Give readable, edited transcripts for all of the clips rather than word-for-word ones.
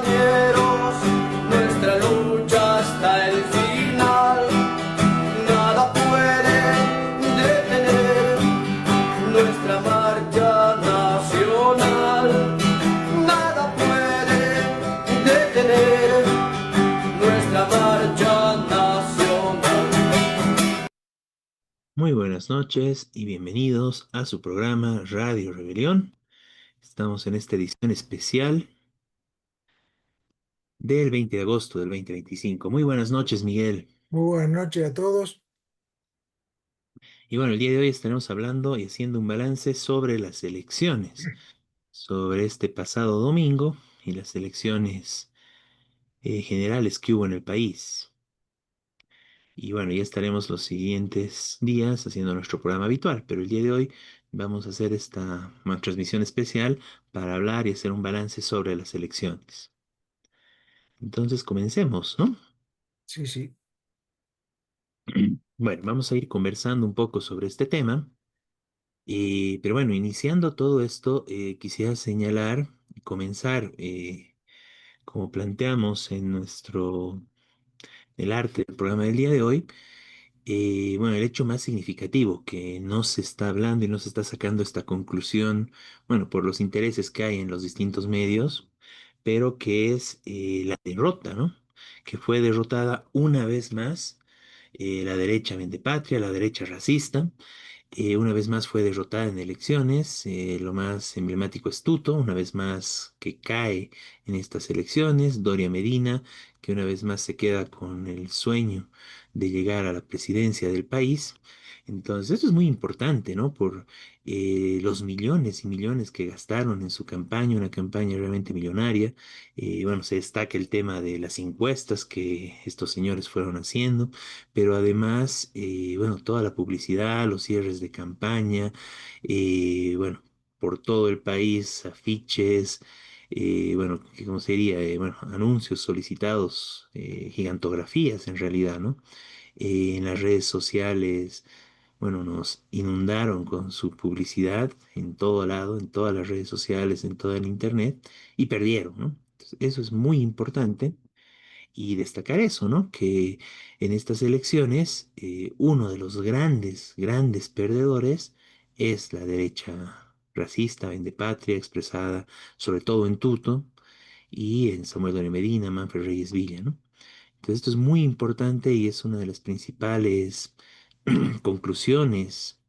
compañeros, nuestra lucha hasta el final. Nada puede detener nuestra marcha nacional. Nada puede detener nuestra marcha nacional. Muy buenas noches y bienvenidos a su programa Radio Rebelión. Estamos en esta edición especial del 20 de agosto del 2025. Muy buenas noches, Miguel. Muy buenas noches a todos. Y bueno, el día de hoy estaremos hablando y haciendo un balance sobre las elecciones, sobre este pasado domingo y las elecciones generales que hubo en el país. Y bueno, ya estaremos los siguientes días haciendo nuestro programa habitual, pero el día de hoy vamos a hacer esta una transmisión especial para hablar y hacer un balance sobre las elecciones. Entonces, comencemos, ¿no? Sí, sí, Bueno, vamos a ir conversando un poco sobre este tema, pero bueno, iniciando todo esto, quisiera señalar y comenzar, como planteamos en el arte del programa del día de hoy. Bueno, el hecho más significativo que no se está hablando y no se está sacando esta conclusión, bueno, por los intereses que hay en los distintos medios, pero que es la derrota, ¿no? Que fue derrotada una vez más la derecha vendepatria, la derecha racista, una vez más fue derrotada en elecciones, lo más emblemático es Tuto, una vez más que cae en estas elecciones, Doria Medina, que una vez más se queda con el sueño de llegar a la presidencia del país. Entonces, esto es muy importante, ¿no? Por los millones y millones que gastaron en su campaña, una campaña realmente millonaria. Bueno, se destaca el tema de las encuestas que estos señores fueron haciendo, pero además, bueno, toda la publicidad, los cierres de campaña, bueno, por todo el país, afiches, bueno, ¿cómo sería? Bueno, anuncios solicitados, gigantografías en realidad, ¿no? En las redes sociales, bueno, nos inundaron con su publicidad en todo lado, en todas las redes sociales, en todo el internet, y perdieron, ¿no? Entonces, eso es muy importante y destacar eso, ¿no? Que en estas elecciones uno de los grandes, grandes perdedores es la derecha racista, vendepatria, expresada sobre todo en Tuto y en Samuel Doria Medina, Manfred Reyes Villa, ¿no? Entonces esto es muy importante y es una de las principales conclusiones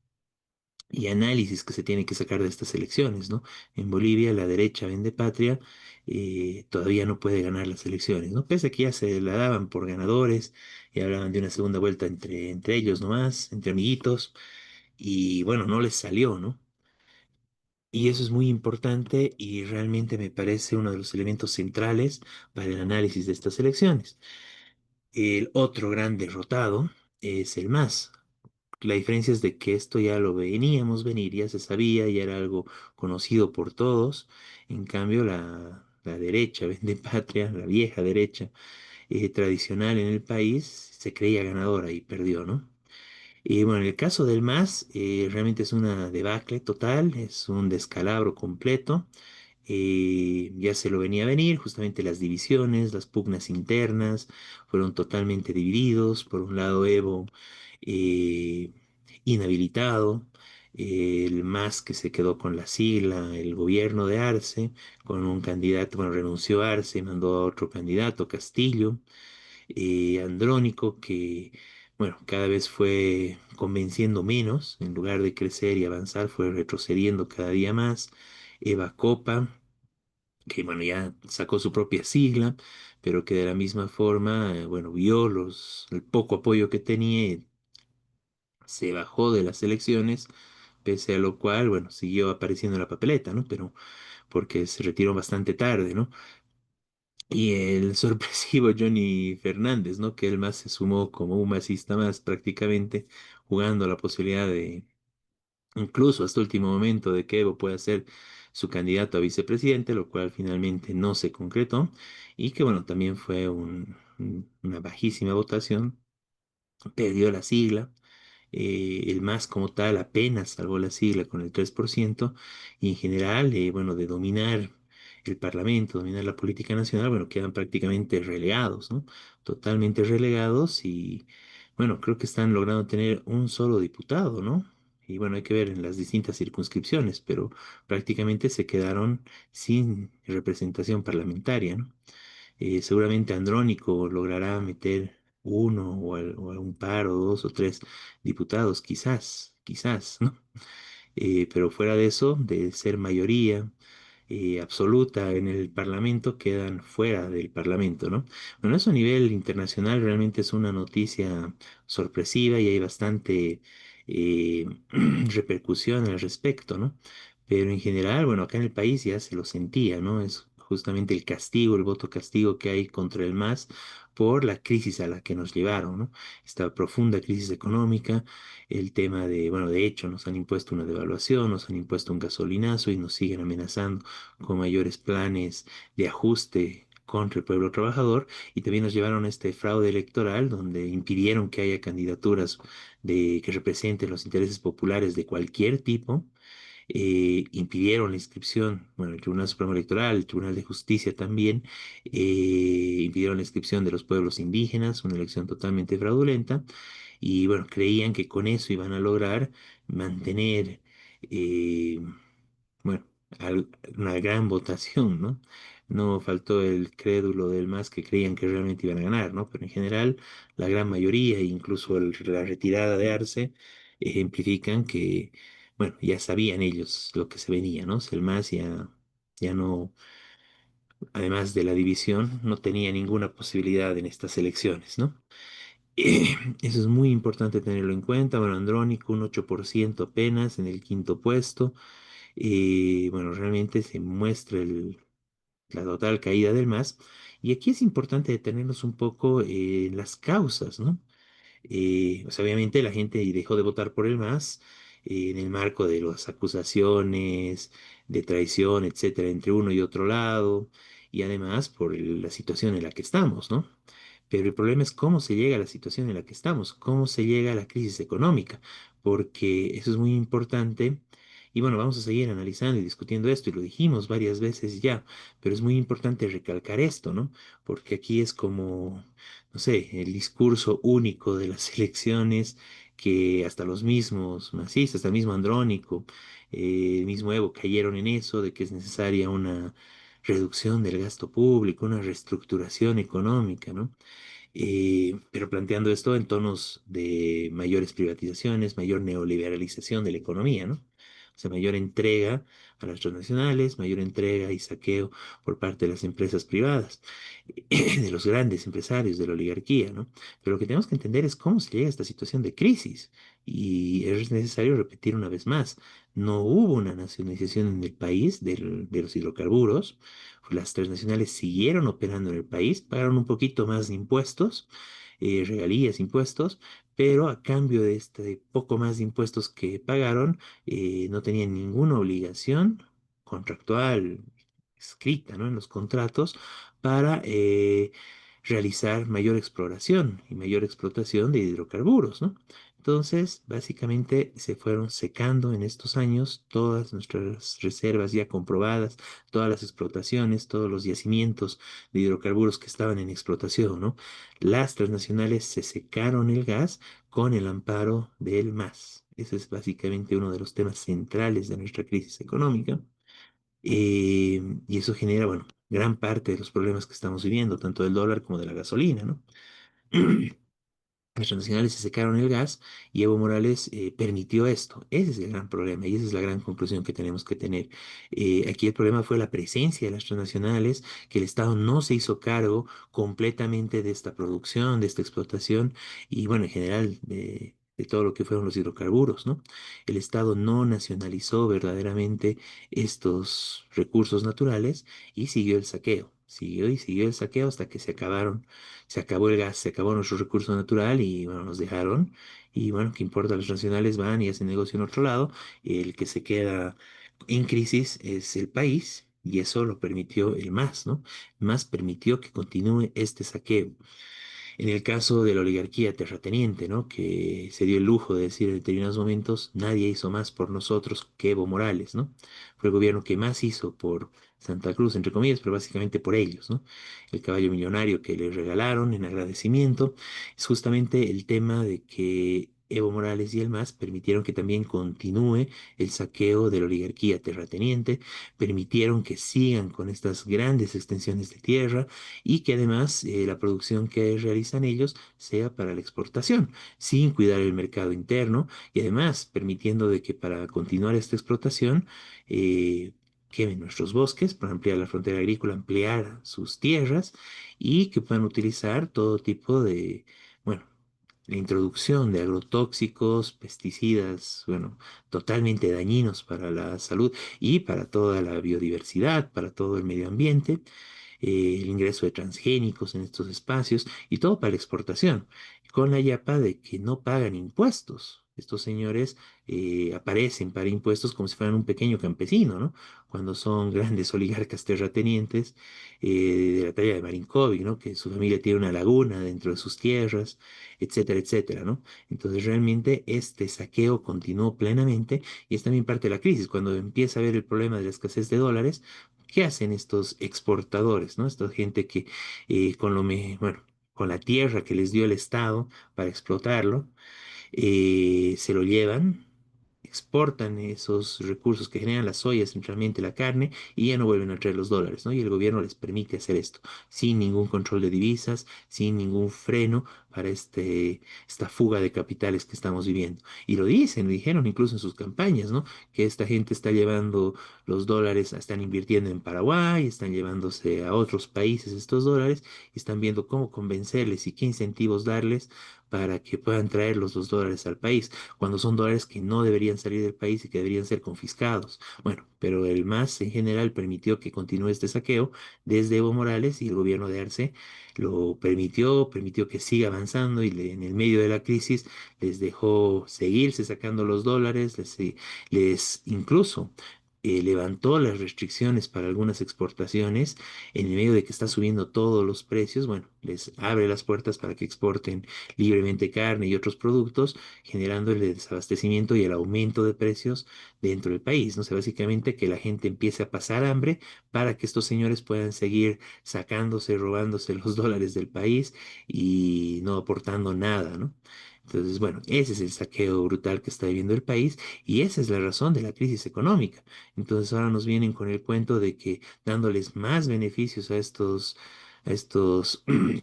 y análisis que se tiene que sacar de estas elecciones, ¿no? En Bolivia la derecha vende patria, todavía no puede ganar las elecciones, ¿no? Pese a que ya se la daban por ganadores y hablaban de una segunda vuelta entre ellos nomás, entre amiguitos, y bueno, no les salió, ¿no? Y eso es muy importante y realmente me parece uno de los elementos centrales para el análisis de estas elecciones. El otro gran derrotado es el MAS. La diferencia es de que esto ya lo veníamos venir, ya se sabía, ya era algo conocido por todos. En cambio, la derecha, vende patria, la vieja derecha tradicional en el país, se creía ganadora y perdió, ¿no? Y bueno, en el caso del MAS, realmente es una debacle total, es un descalabro completo. Ya se lo venía a venir, justamente las divisiones, las pugnas internas fueron totalmente divididos. Por un lado, Evo eh, inhabilitado, el MAS que se quedó con la sigla, el gobierno de Arce, con un candidato, bueno, renunció a Arce y mandó a otro candidato, Castillo, Andrónico, que, bueno, cada vez fue convenciendo menos, en lugar de crecer y avanzar, fue retrocediendo cada día más. Eva Copa, que, bueno, ya sacó su propia sigla, pero que de la misma forma, bueno, vio el poco apoyo que tenía, y se bajó de las elecciones, pese a lo cual, bueno, siguió apareciendo en la papeleta, ¿no? Pero porque se retiró bastante tarde, ¿no? Y el sorpresivo Johnny Fernández, ¿no? Que él más se sumó como un masista más prácticamente, jugando la posibilidad de, incluso hasta último momento, de que Evo pueda ser su candidato a vicepresidente, lo cual finalmente no se concretó, y que bueno, también fue una bajísima votación, perdió la sigla. El MAS como tal apenas salvó la sigla con el 3% y en general, bueno, de dominar el Parlamento, dominar la política nacional, bueno, quedan prácticamente relegados, ¿no? Totalmente relegados y, bueno, creo que están logrando tener un solo diputado, ¿no? Y bueno, hay que ver en las distintas circunscripciones, pero prácticamente se quedaron sin representación parlamentaria, ¿no? Seguramente Andrónico logrará meter uno o un par o dos o tres diputados, quizás, ¿no? Pero fuera de eso, de ser mayoría absoluta en el Parlamento, quedan fuera del Parlamento, ¿no? Bueno, eso a nivel internacional realmente es una noticia sorpresiva y hay bastante eh, repercusión al respecto, ¿no? Pero en general, bueno, acá en el país ya se lo sentía, ¿no? Es justamente el castigo, el voto castigo que hay contra el MAS por la crisis a la que nos llevaron, ¿no? Esta profunda crisis económica, el tema de, bueno, de hecho nos han impuesto una devaluación, nos han impuesto un gasolinazo y nos siguen amenazando con mayores planes de ajuste contra el pueblo trabajador y también nos llevaron a este fraude electoral donde impidieron que haya candidaturas que representen los intereses populares de cualquier tipo, impidieron la inscripción, bueno, el Tribunal Supremo Electoral, el Tribunal de Justicia también, impidieron la inscripción de los pueblos indígenas, una elección totalmente fraudulenta, y bueno, creían que con eso iban a lograr mantener, eh, bueno, una gran votación, ¿no? No faltó el crédulo del MAS que creían que realmente iban a ganar, ¿no? Pero en general, la gran mayoría, e incluso la retirada de Arce, ejemplifican que, bueno, ya sabían ellos lo que se venía, ¿no? Si el MAS ya no, además de la división, no tenía ninguna posibilidad en estas elecciones, ¿no? Eso es muy importante tenerlo en cuenta. Bueno, Andrónico, un 8% apenas en el quinto puesto. Bueno, realmente se muestra la total caída del MAS. Y aquí es importante detenernos un poco en las causas, ¿no? O sea, obviamente la gente dejó de votar por el MAS en el marco de las acusaciones de traición, etcétera, entre uno y otro lado, y además por la situación en la que estamos, ¿no? Pero el problema es cómo se llega a la situación en la que estamos, cómo se llega a la crisis económica, porque eso es muy importante. Y bueno, vamos a seguir analizando y discutiendo esto, y lo dijimos varias veces ya, pero es muy importante recalcar esto, ¿no? Porque aquí es como, no sé, el discurso único de las elecciones que hasta los mismos masistas, hasta el mismo Andrónico, el mismo Evo cayeron en eso, de que es necesaria una reducción del gasto público, una reestructuración económica, ¿no? Pero planteando esto en tonos de mayores privatizaciones, mayor neoliberalización de la economía, ¿no? O sea, mayor entrega a las transnacionales, mayor entrega y saqueo por parte de las empresas privadas, de los grandes empresarios, de la oligarquía, ¿no? Pero lo que tenemos que entender es cómo se llega a esta situación de crisis. Y es necesario repetir una vez más, no hubo una nacionalización en el país de los hidrocarburos. Las transnacionales siguieron operando en el país, pagaron un poquito más de impuestos, regalías, impuestos, pero a cambio de este poco más de impuestos que pagaron, no tenían ninguna obligación contractual escrita, ¿no? En los contratos para realizar mayor exploración y mayor explotación de hidrocarburos, ¿no? Entonces, básicamente se fueron secando en estos años todas nuestras reservas ya comprobadas, todas las explotaciones, todos los yacimientos de hidrocarburos que estaban en explotación, ¿no? Las transnacionales se secaron el gas con el amparo del MAS. Ese es básicamente uno de los temas centrales de nuestra crisis económica. Y eso genera, bueno, gran parte de los problemas que estamos viviendo, tanto del dólar como de la gasolina, ¿no? Las transnacionales se secaron el gas y Evo Morales permitió esto. Ese es el gran problema y esa es la gran conclusión que tenemos que tener. Aquí el problema fue la presencia de las transnacionales, que el Estado no se hizo cargo completamente de esta producción, de esta explotación y bueno, en general de todo lo que fueron los hidrocarburos, ¿no? El Estado no nacionalizó verdaderamente estos recursos naturales y siguió el saqueo. Siguió y siguió el saqueo hasta que se acabó el gas, se acabó nuestro recurso natural y bueno, nos dejaron. Y bueno, ¿qué importa? Los nacionales van y hacen negocio en otro lado. El que se queda en crisis es el país y eso lo permitió el MAS, ¿no? MAS permitió que continúe este saqueo. En el caso de la oligarquía terrateniente, ¿no? Que se dio el lujo de decir en determinados momentos, nadie hizo más por nosotros que Evo Morales, ¿no? Fue el gobierno que más hizo por Santa Cruz, entre comillas, pero básicamente por ellos, ¿no? El caballo millonario que les regalaron en agradecimiento es justamente el tema de que Evo Morales y el MAS permitieron que también continúe el saqueo de la oligarquía terrateniente, permitieron que sigan con estas grandes extensiones de tierra y que además la producción que realizan ellos sea para la exportación, sin cuidar el mercado interno y además permitiendo de que para continuar esta explotación quemen nuestros bosques para ampliar la frontera agrícola, ampliar sus tierras y que puedan utilizar todo tipo de, bueno, la introducción de agrotóxicos, pesticidas, bueno, totalmente dañinos para la salud y para toda la biodiversidad, para todo el medio ambiente, el ingreso de transgénicos en estos espacios y todo para la exportación, con la yapa de que no pagan impuestos. Estos señores aparecen para impuestos como si fueran un pequeño campesino, ¿no? Cuando son grandes oligarcas terratenientes de la talla de Marinkovic, ¿no? Que su familia tiene una laguna dentro de sus tierras, etcétera, etcétera, ¿no? Entonces realmente este saqueo continuó plenamente y es también parte de la crisis. Cuando empieza a haber el problema de la escasez de dólares, ¿qué hacen estos exportadores, ¿no? Esta gente que bueno, con la tierra que les dio el Estado para explotarlo, se lo llevan, exportan esos recursos que generan la soya, centralmente la carne, y ya no vuelven a traer los dólares, ¿no? Y el gobierno les permite hacer esto, sin ningún control de divisas, sin ningún freno para esta fuga de capitales que estamos viviendo. Y lo dicen, lo dijeron incluso en sus campañas, ¿no? Que esta gente está llevando los dólares, están invirtiendo en Paraguay, están llevándose a otros países estos dólares, y están viendo cómo convencerles y qué incentivos darles para que puedan traer los $2 al país, cuando son dólares que no deberían salir del país y que deberían ser confiscados. Bueno, pero el MAS en general permitió que continúe este saqueo desde Evo Morales y el gobierno de Arce lo permitió, permitió que siga avanzando y en el medio de la crisis les dejó seguirse sacando los dólares, les incluso levantó las restricciones para algunas exportaciones en el medio de que está subiendo todos los precios, bueno, les abre las puertas para que exporten libremente carne y otros productos, generando el desabastecimiento y el aumento de precios dentro del país. No sé, básicamente que la gente empiece a pasar hambre para que estos señores puedan seguir sacándose, robándose los dólares del país y no aportando nada, ¿no? Entonces, bueno, ese es el saqueo brutal que está viviendo el país y esa es la razón de la crisis económica. Entonces ahora nos vienen con el cuento de que dándoles más beneficios a estos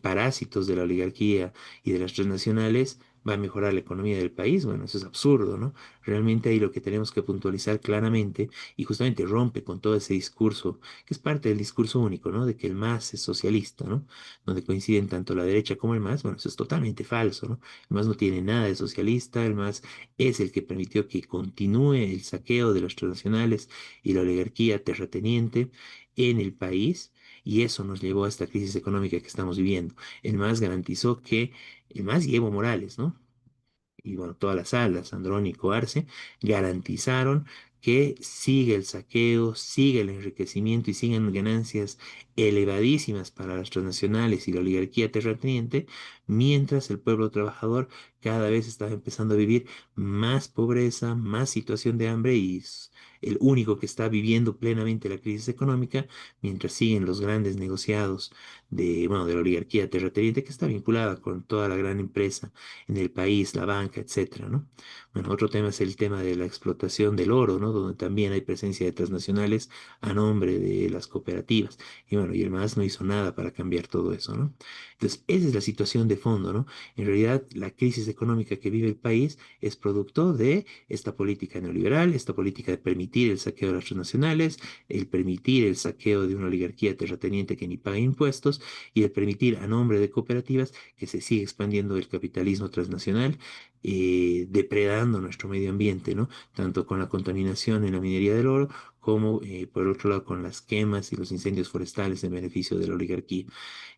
parásitos de la oligarquía y de las transnacionales, va a mejorar la economía del país. Bueno, eso es absurdo, ¿no? Realmente ahí lo que tenemos que puntualizar claramente y justamente rompe con todo ese discurso, que es parte del discurso único, ¿no? De que el MAS es socialista, ¿no? Donde coinciden tanto la derecha como el MAS. Bueno, eso es totalmente falso, ¿no? El MAS no tiene nada de socialista, el MAS es el que permitió que continúe el saqueo de las transnacionales y la oligarquía terrateniente en el país. Y eso nos llevó a esta crisis económica que estamos viviendo. El MAS garantizó que, el MAS y Evo Morales, ¿no? Y bueno, todas las salas, Andrónico, Arce, garantizaron que sigue el saqueo, sigue el enriquecimiento y siguen ganancias elevadísimas para las transnacionales y la oligarquía terrateniente, mientras el pueblo trabajador cada vez estaba empezando a vivir más pobreza, más situación de hambre y es el único que está viviendo plenamente la crisis económica, mientras siguen los grandes negociados bueno, de la oligarquía terrateniente que está vinculada con toda la gran empresa en el país, la banca, etcétera, ¿no? Bueno, otro tema es el tema de la explotación del oro, ¿no? Donde también hay presencia de transnacionales a nombre de las cooperativas. Y bueno, y el MAS no hizo nada para cambiar todo eso, ¿no? Entonces, esa es la situación de fondo, ¿no? En realidad, la crisis económica que vive el país es producto de esta política neoliberal, esta política de permitir el saqueo de las transnacionales, el permitir el saqueo de una oligarquía terrateniente que ni paga impuestos y el permitir a nombre de cooperativas que se siga expandiendo el capitalismo transnacional depredando nuestro medio ambiente, ¿no? Tanto con la contaminación en la minería del oro como, por otro lado, con las quemas y los incendios forestales en beneficio de la oligarquía.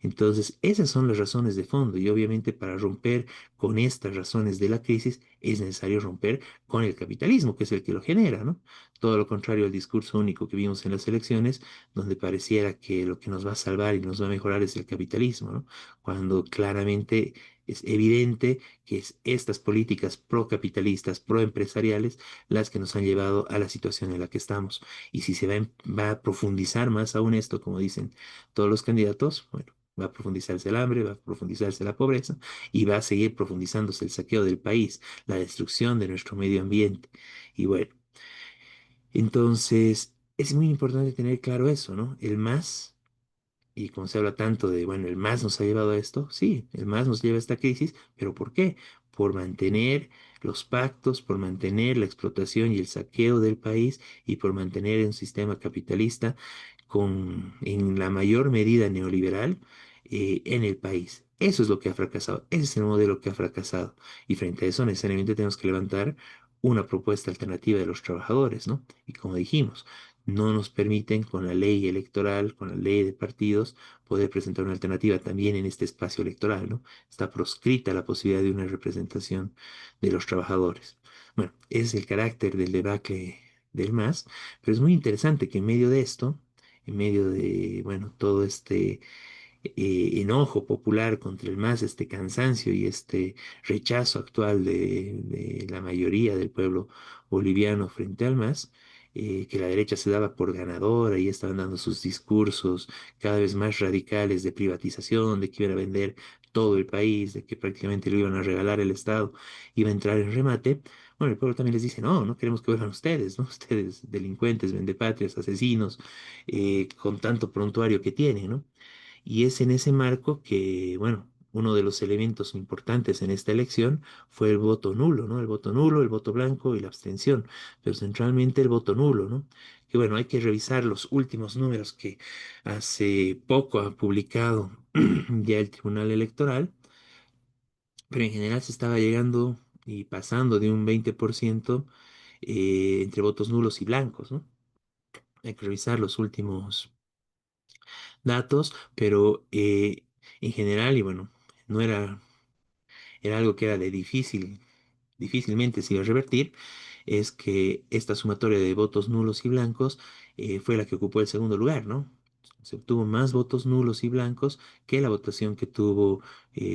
Entonces, esas son las razones de fondo y obviamente para romper con estas razones de la crisis es necesario romper con el capitalismo, que es el que lo genera, ¿no? Todo lo contrario al discurso único que vimos en las elecciones, donde pareciera que lo que nos va a salvar y nos va a mejorar es el capitalismo, ¿no? Cuando claramente es evidente que es estas políticas procapitalistas, proempresariales, las que nos han llevado a la situación en la que estamos. Y si se va a profundizar más aún esto, como dicen todos los candidatos, bueno, va a profundizarse el hambre, va a profundizarse la pobreza y va a seguir profundizándose el saqueo del país, la destrucción de nuestro medio ambiente. Y bueno, entonces es muy importante tener claro eso, ¿no? El más y como se habla tanto de, bueno, el MAS nos ha llevado a esto, sí, el MAS nos lleva a esta crisis, pero ¿por qué? Por mantener los pactos, por mantener la explotación y el saqueo del país y por mantener un sistema capitalista en la mayor medida neoliberal en el país. Eso es lo que ha fracasado, ese es el modelo que ha fracasado. Y frente a eso necesariamente tenemos que levantar una propuesta alternativa de los trabajadores, ¿no? Y como dijimos, no nos permiten con la ley electoral, con la ley de partidos, poder presentar una alternativa también en este espacio electoral, ¿no? Está proscrita la posibilidad de una representación de los trabajadores. Bueno, ese es el carácter del debacle del MAS, pero es muy interesante que en medio de esto, en medio de, bueno, todo este enojo popular contra el MAS, este cansancio y este rechazo actual de la mayoría del pueblo boliviano frente al MAS, que la derecha se daba por ganadora y estaban dando sus discursos cada vez más radicales de privatización, de que iban a vender todo el país, de que prácticamente lo iban a regalar el Estado, iba a entrar en remate. Bueno, el pueblo también les dice, no, no queremos que vuelvan ustedes, ¿no? Ustedes delincuentes, vendepatrias, asesinos, con tanto prontuario que tienen, ¿no? Y es en ese marco que, bueno, uno de los elementos importantes en esta elección fue el voto nulo, ¿no? El voto nulo, el voto blanco y la abstención, pero centralmente el voto nulo, ¿no? Que bueno, hay que revisar los últimos números que hace poco ha publicado ya el Tribunal Electoral, pero en general se estaba llegando y pasando de un 20% entre votos nulos y blancos, ¿no? Hay que revisar los últimos datos, pero en general, y bueno, no era, era algo que era de difícilmente se iba a revertir, es que esta sumatoria de votos nulos y blancos fue la que ocupó el segundo lugar, ¿no? Se obtuvo más votos nulos y blancos que la votación que tuvo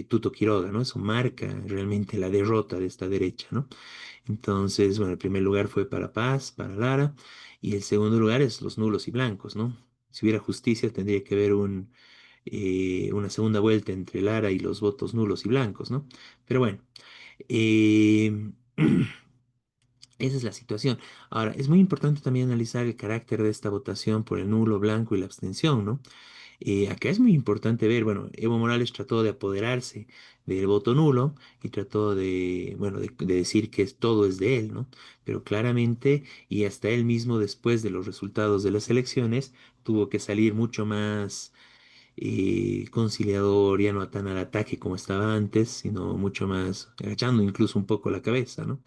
Tuto Quiroga, ¿no? Eso marca realmente la derrota de esta derecha, ¿no? Entonces, bueno, el primer lugar fue para Paz, para Lara, y el segundo lugar es los nulos y blancos, ¿no? Si hubiera justicia, tendría que haber una segunda vuelta entre Lara y los votos nulos y blancos, ¿no? Pero bueno, eh, esa es la situación. Ahora, es muy importante también analizar el carácter de esta votación por el nulo, blanco y la abstención, ¿no? Acá es muy importante ver, bueno, Evo Morales trató de apoderarse del voto nulo y trató de, bueno, de decir que todo es de él, ¿no? Pero claramente, y hasta él mismo después de los resultados de las elecciones, tuvo que salir mucho más conciliador, ya no tan al ataque como estaba antes, sino mucho más agachando incluso un poco la cabeza, ¿no?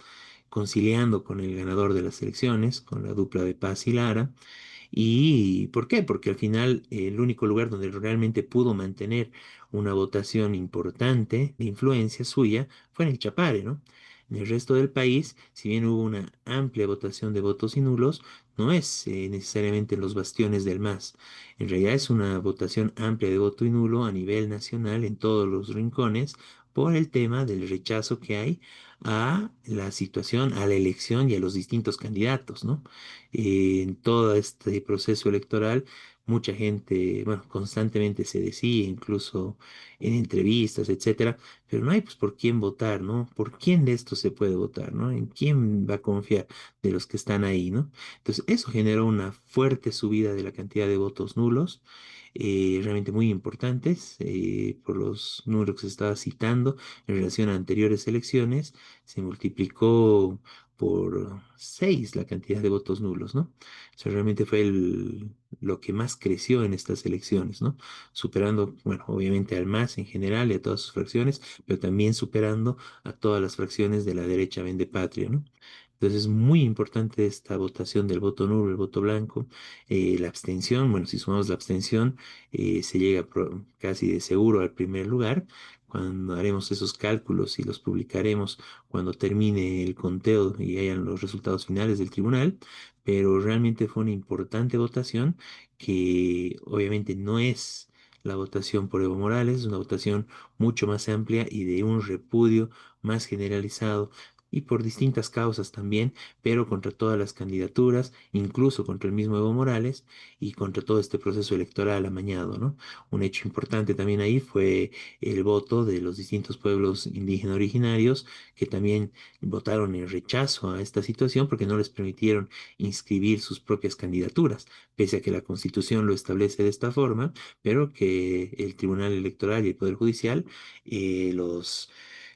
Conciliando con el ganador de las elecciones, con la dupla de Paz y Lara. ¿Y por qué? Porque al final el único lugar donde realmente pudo mantener una votación importante de influencia suya fue en el Chapare, ¿no? En el resto del país, si bien hubo una amplia votación de votos y nulos, no es necesariamente en los bastiones del MAS. En realidad es una votación amplia de voto y nulo a nivel nacional en todos los rincones por el tema del rechazo que hay a la situación, a la elección y a los distintos candidatos, ¿no? En todo este proceso electoral, mucha gente, bueno, constantemente se decía, incluso en entrevistas, etcétera, pero no hay pues por quién votar, ¿no? ¿Por quién de estos se puede votar, ¿no? ¿En quién va a confiar de los que están ahí, ¿no? Entonces, eso generó una fuerte subida de la cantidad de votos nulos. Realmente muy importantes por los números que se estaba citando en relación a anteriores elecciones, se multiplicó por 6 la cantidad de votos nulos, ¿no? O sea, realmente fue lo que más creció en estas elecciones, ¿no? Superando, bueno, obviamente al MAS en general y a todas sus fracciones, pero también superando a todas las fracciones de la derecha vende patria, ¿no? Entonces es muy importante esta votación del voto nulo, el voto blanco, la abstención, bueno, si sumamos la abstención, se llega casi de seguro al primer lugar. Cuando haremos esos cálculos y los publicaremos cuando termine el conteo y hayan los resultados finales del tribunal, pero realmente fue una importante votación que obviamente no es la votación por Evo Morales, es una votación mucho más amplia y de un repudio más generalizado y por distintas causas también, pero contra todas las candidaturas, incluso contra el mismo Evo Morales y contra todo este proceso electoral amañado, ¿no? Un hecho importante también ahí fue el voto de los distintos pueblos indígenas originarios que también votaron en rechazo a esta situación porque no les permitieron inscribir sus propias candidaturas, pese a que la Constitución lo establece de esta forma, pero que el Tribunal Electoral y el Poder Judicial los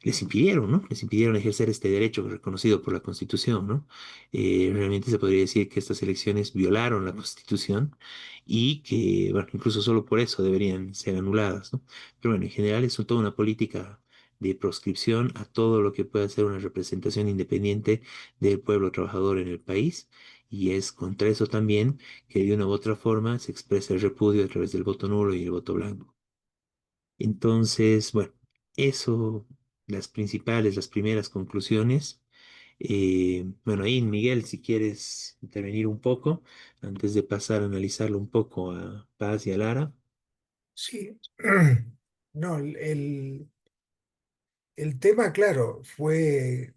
les impidieron, ¿no? Les impidieron ejercer este derecho reconocido por la Constitución, ¿no? Realmente se podría decir que estas elecciones violaron la Constitución y que, bueno, incluso solo por eso deberían ser anuladas, ¿no? Pero bueno, en general es toda una política de proscripción a todo lo que pueda ser una representación independiente del pueblo trabajador en el país. Y es contra eso también que de una u otra forma se expresa el repudio a través del voto nulo y el voto blanco. Entonces, bueno, eso, las principales, las primeras conclusiones. Bueno, ahí Miguel, si quieres intervenir un poco, antes de pasar a analizarlo un poco a Paz y a Lara. Sí. No, el tema, claro, fue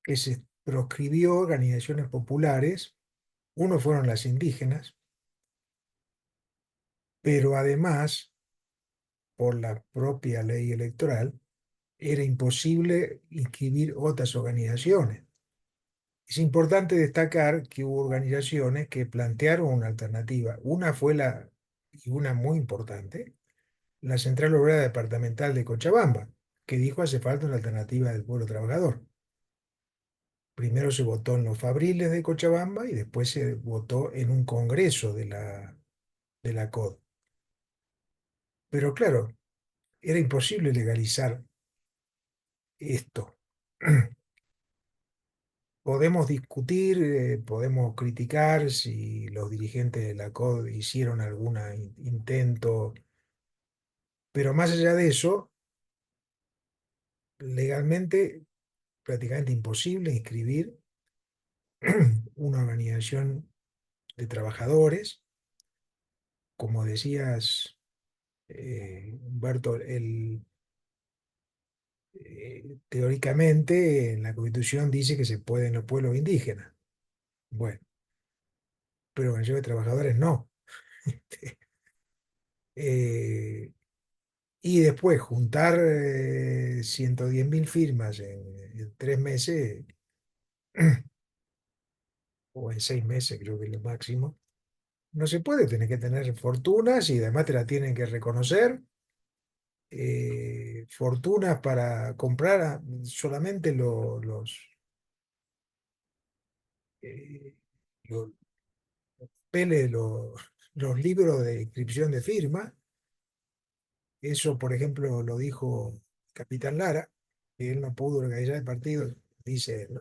que se proscribió organizaciones populares. Uno fueron las indígenas, pero además, por la propia ley electoral, era imposible inscribir otras organizaciones. Es importante destacar que hubo organizaciones que plantearon una alternativa. Una fue y una muy importante, la Central Obrera Departamental de Cochabamba, que dijo hace falta una alternativa del pueblo trabajador. Primero se votó en los Fabriles de Cochabamba y después se votó en un congreso de la COD. Pero claro, era imposible legalizar esto. Podemos discutir, podemos criticar si los dirigentes de la COD hicieron algún intento, pero más allá de eso, legalmente prácticamente imposible inscribir una organización de trabajadores. Como decías, Humberto, teóricamente en la Constitución dice que se puede en los pueblos indígenas. Bueno, pero organización de trabajadores no. Eh, y después juntar 110.000 firmas en 3 meses o en 6 meses, creo que es lo máximo. No se puede, tener que tener fortunas y además te la tienen que reconocer. Fortunas para comprar solamente eh, los papeles, los libros de inscripción de firma. Eso, por ejemplo, lo dijo Capitán Lara, que él no pudo organizar el partido, dice, ¿no?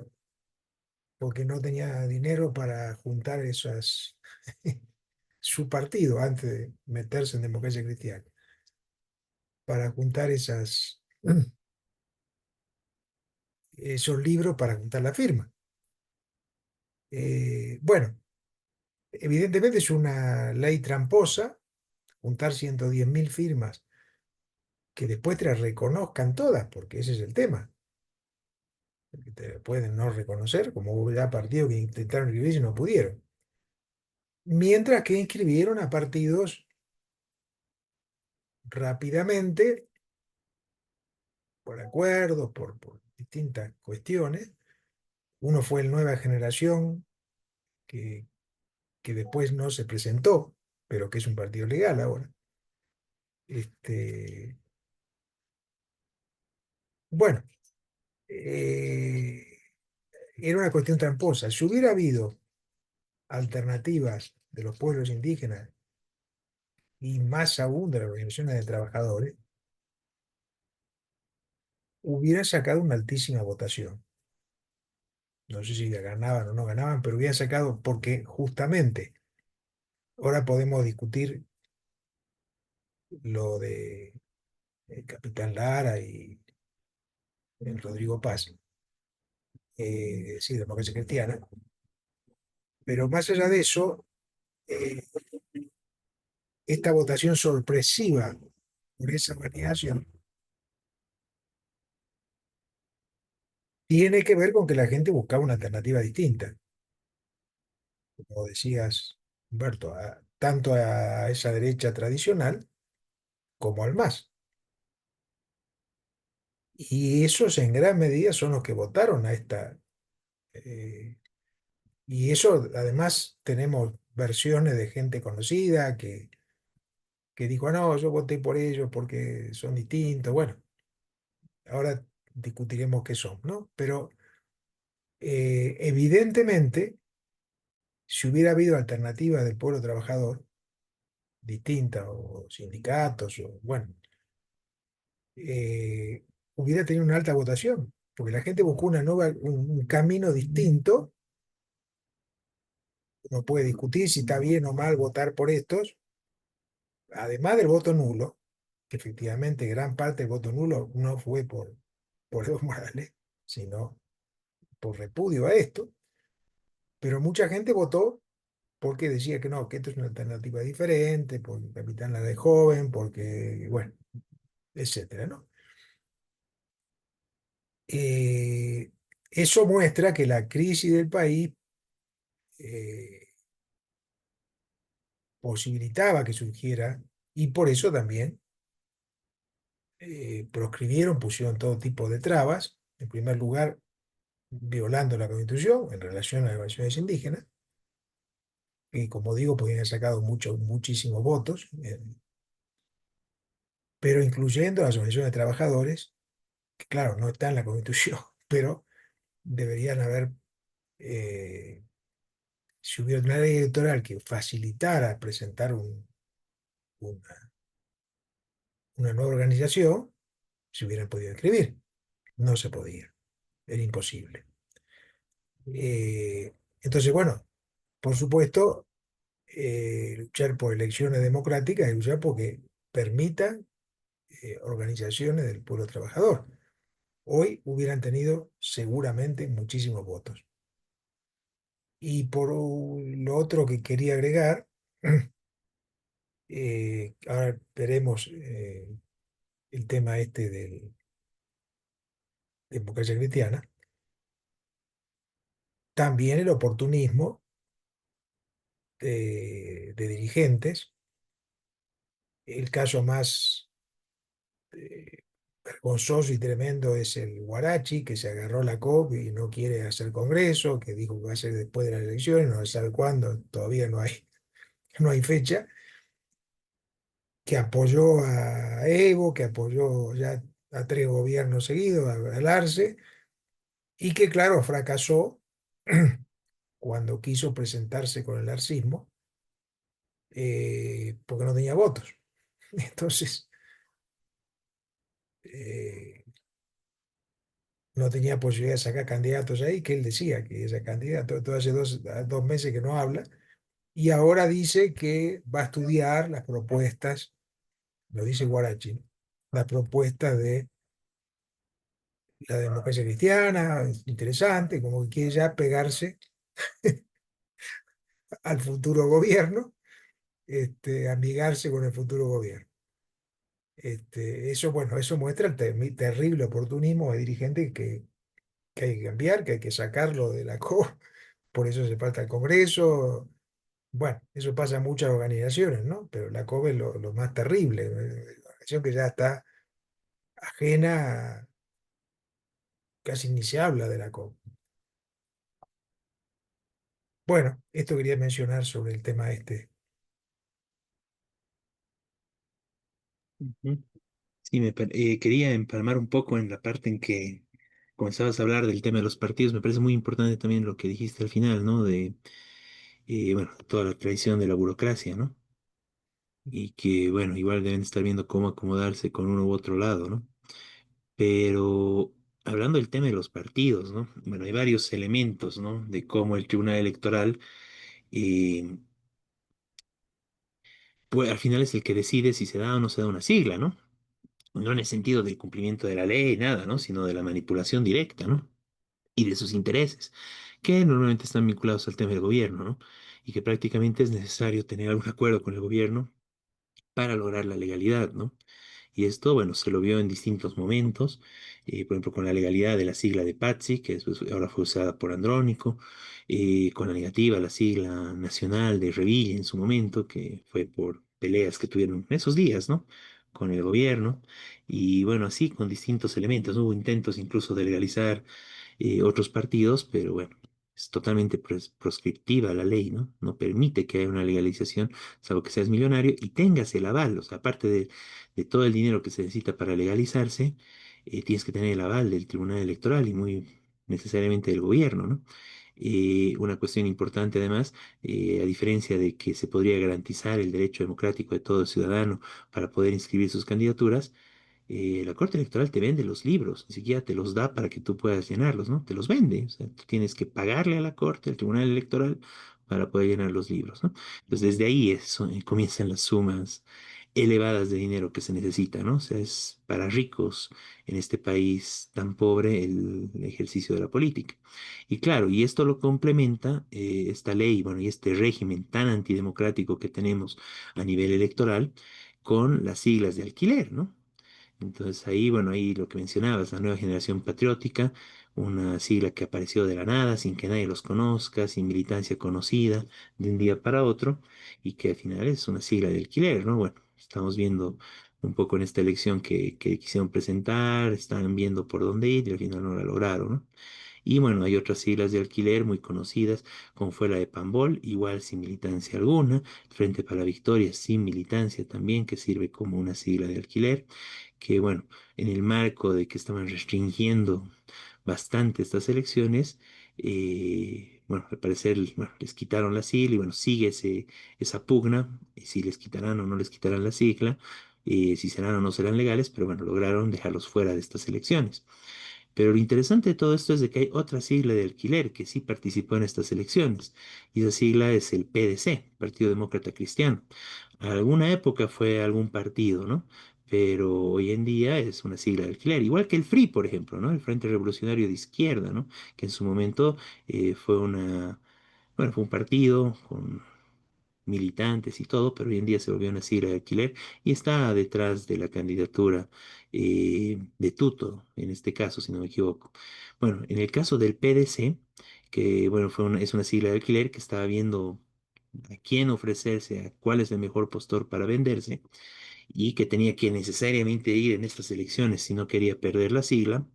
Porque no tenía dinero para juntar su partido antes de meterse en Democracia Cristiana, para juntar esos libros para juntar la firma. Bueno, evidentemente es una ley tramposa, juntar 110.000 firmas que después te las reconozcan todas, porque ese es el tema. Porque te pueden no reconocer, como hubo ya partidos que intentaron inscribirse y no pudieron. Mientras que inscribieron a partidos rápidamente, por acuerdos, por distintas cuestiones. Uno fue el Nueva Generación, que, que después no se presentó, pero que es un partido legal ahora. Este, bueno, era una cuestión tramposa. Si hubiera habido alternativas de los pueblos indígenas y más aún de las organizaciones de trabajadores, hubieran sacado una altísima votación. No sé si ganaban o no ganaban, pero hubieran sacado, porque justamente ahora podemos discutir lo de Capitán Lara y el Rodrigo Paz, sí, democracia cristiana, pero más allá de eso, eh, esta votación sorpresiva por esa variación tiene que ver con que la gente buscaba una alternativa distinta, como decías, Humberto, tanto a esa derecha tradicional como al MAS. Y esos en gran medida son los que votaron a esta. eh, y eso, además, tenemos versiones de gente conocida que dijo, no, yo voté por ellos porque son distintos. Bueno, ahora discutiremos qué son, ¿no? Pero evidentemente, si hubiera habido alternativas del pueblo trabajador, distintas, o sindicatos, o bueno, hubiera tenido una alta votación, porque la gente buscó un camino distinto. Uno puede discutir si está bien o mal votar por estos, además del voto nulo, que efectivamente gran parte del voto nulo no fue por Evo Morales, sino por repudio a esto, pero mucha gente votó porque decía que no, que esto es una alternativa diferente, porque el Capitán la de joven, porque, bueno, etcétera, ¿no? Eh, Eso muestra que la crisis del país eh, posibilitaba que surgiera, y por eso también proscribieron, pusieron todo tipo de trabas, en primer lugar, violando la Constitución en relación a las naciones indígenas, que como digo, podían haber sacado muchísimos votos, pero incluyendo las organizaciones de trabajadores, que claro, no está en la Constitución, pero deberían haber, eh, si hubiera una ley electoral que facilitara presentar una, una nueva organización, se hubieran podido inscribir. No se podía, era imposible. Entonces, bueno, por supuesto, luchar por elecciones democráticas y luchar porque permitan organizaciones del pueblo trabajador. Hoy hubieran tenido seguramente muchísimos votos. Y por lo otro que quería agregar, ahora veremos el tema este de democracia cristiana, también el oportunismo de dirigentes. El caso más eh, vergonzoso y tremendo es el Guarachi, que se agarró la COP y no quiere hacer congreso, que dijo que va a ser después de las elecciones, no se sabe cuándo, todavía no hay fecha, que apoyó a Evo, que apoyó ya a tres gobiernos seguidos, al Arce, y que claro, fracasó cuando quiso presentarse con el arcismo, porque no tenía votos. Entonces, eh, no tenía posibilidad de sacar candidatos ahí, que él decía que ese candidato, todo hace 2 meses que no habla, y ahora dice que va a estudiar las propuestas, lo dice Guarachi, ¿no? Las propuestas de la democracia cristiana, es interesante, como que quiere ya pegarse al futuro gobierno, amigarse con el futuro gobierno. Eso, bueno, eso muestra el terrible oportunismo de dirigentes que hay que cambiar, que hay que sacarlo de la por eso se falta el Congreso. Bueno, eso pasa en muchas organizaciones, ¿no? Pero la COBE es lo más terrible, la organización que ya está ajena, casi ni se habla de la COBE. Bueno, esto quería mencionar sobre el tema este. Ujú. Sí, quería empalmar un poco en la parte en que comenzabas a hablar del tema de los partidos, me parece muy importante también lo que dijiste al final, ¿no? De, bueno, toda la tradición de la burocracia, ¿no? Y que, bueno, igual deben estar viendo cómo acomodarse con uno u otro lado, ¿no? Pero hablando del tema de los partidos, ¿no? Bueno, hay varios elementos, ¿no? De cómo el Tribunal Electoral, eh, pues al final es el que decide si se da o no se da una sigla, ¿no? No en el sentido del cumplimiento de la ley, nada, ¿no? Sino de la manipulación directa, ¿no? Y de sus intereses, que normalmente están vinculados al tema del gobierno, ¿no? Y que prácticamente es necesario tener algún acuerdo con el gobierno para lograr la legalidad, ¿no? Y esto, bueno, se lo vio en distintos momentos, por ejemplo, con la legalidad de la sigla de Patxi, que después ahora fue usada por Andrónico, con la negativa a la sigla nacional de Revilla en su momento, que fue por peleas que tuvieron esos días, ¿no? Con el gobierno, y bueno, así con distintos elementos, ¿no? Hubo intentos incluso de legalizar otros partidos, pero bueno, es totalmente proscriptiva la ley, ¿no? No permite que haya una legalización, salvo que seas millonario y tengas el aval, o sea, aparte de todo el dinero que se necesita para legalizarse, tienes que tener el aval del Tribunal Electoral y muy necesariamente del gobierno, ¿no? Una cuestión importante además, a diferencia de que se podría garantizar el derecho democrático de todo ciudadano para poder inscribir sus candidaturas, la Corte Electoral te vende los libros, ni siquiera te los da para que tú puedas llenarlos, ¿no? Te los vende, o sea, tú tienes que pagarle a la Corte, al Tribunal Electoral, para poder llenar los libros, ¿no? Entonces, desde ahí comienzan las sumas elevadas de dinero que se necesita, ¿no? O sea, es para ricos en este país tan pobre el ejercicio de la política. Y claro, y esto lo complementa esta ley, bueno, y este régimen tan antidemocrático que tenemos a nivel electoral con las siglas de alquiler, ¿no? Entonces ahí, bueno, ahí lo que mencionabas, la nueva generación patriótica, una sigla que apareció de la nada, sin que nadie los conozca, sin militancia conocida, de un día para otro, y que al final es una sigla de alquiler, ¿no? Bueno, estamos viendo un poco en esta elección que quisieron presentar, están viendo por dónde ir y al final no la lograron, ¿no? Y bueno, hay otras siglas de alquiler muy conocidas, como fue la de Pambol, igual sin militancia alguna, Frente para la Victoria sin militancia también, que sirve como una sigla de alquiler, que bueno, en el marco de que estaban restringiendo bastante estas elecciones, bueno, al parecer, bueno, les quitaron la sigla y bueno, sigue esa pugna, si les quitarán o no les quitarán la sigla, si serán o no serán legales, pero bueno, lograron dejarlos fuera de estas elecciones. Pero lo interesante de todo esto es de que hay otra sigla de alquiler que sí participó en estas elecciones, y esa sigla es el PDC, Partido Demócrata Cristiano. Alguna época fue algún partido, ¿no? Pero hoy en día es una sigla de alquiler, igual que el FRI, por ejemplo, ¿no? El Frente Revolucionario de Izquierda, ¿no? Que en su momento fue bueno, fue un partido con militantes y todo, pero hoy en día se volvió una sigla de alquiler y está detrás de la candidatura de Tuto, en este caso, si no me equivoco. Bueno, en el caso del PDC, que bueno, es una sigla de alquiler que estaba viendo a quién ofrecerse, a cuál es el mejor postor para venderse y que tenía que necesariamente ir en estas elecciones si no quería perder la sigla.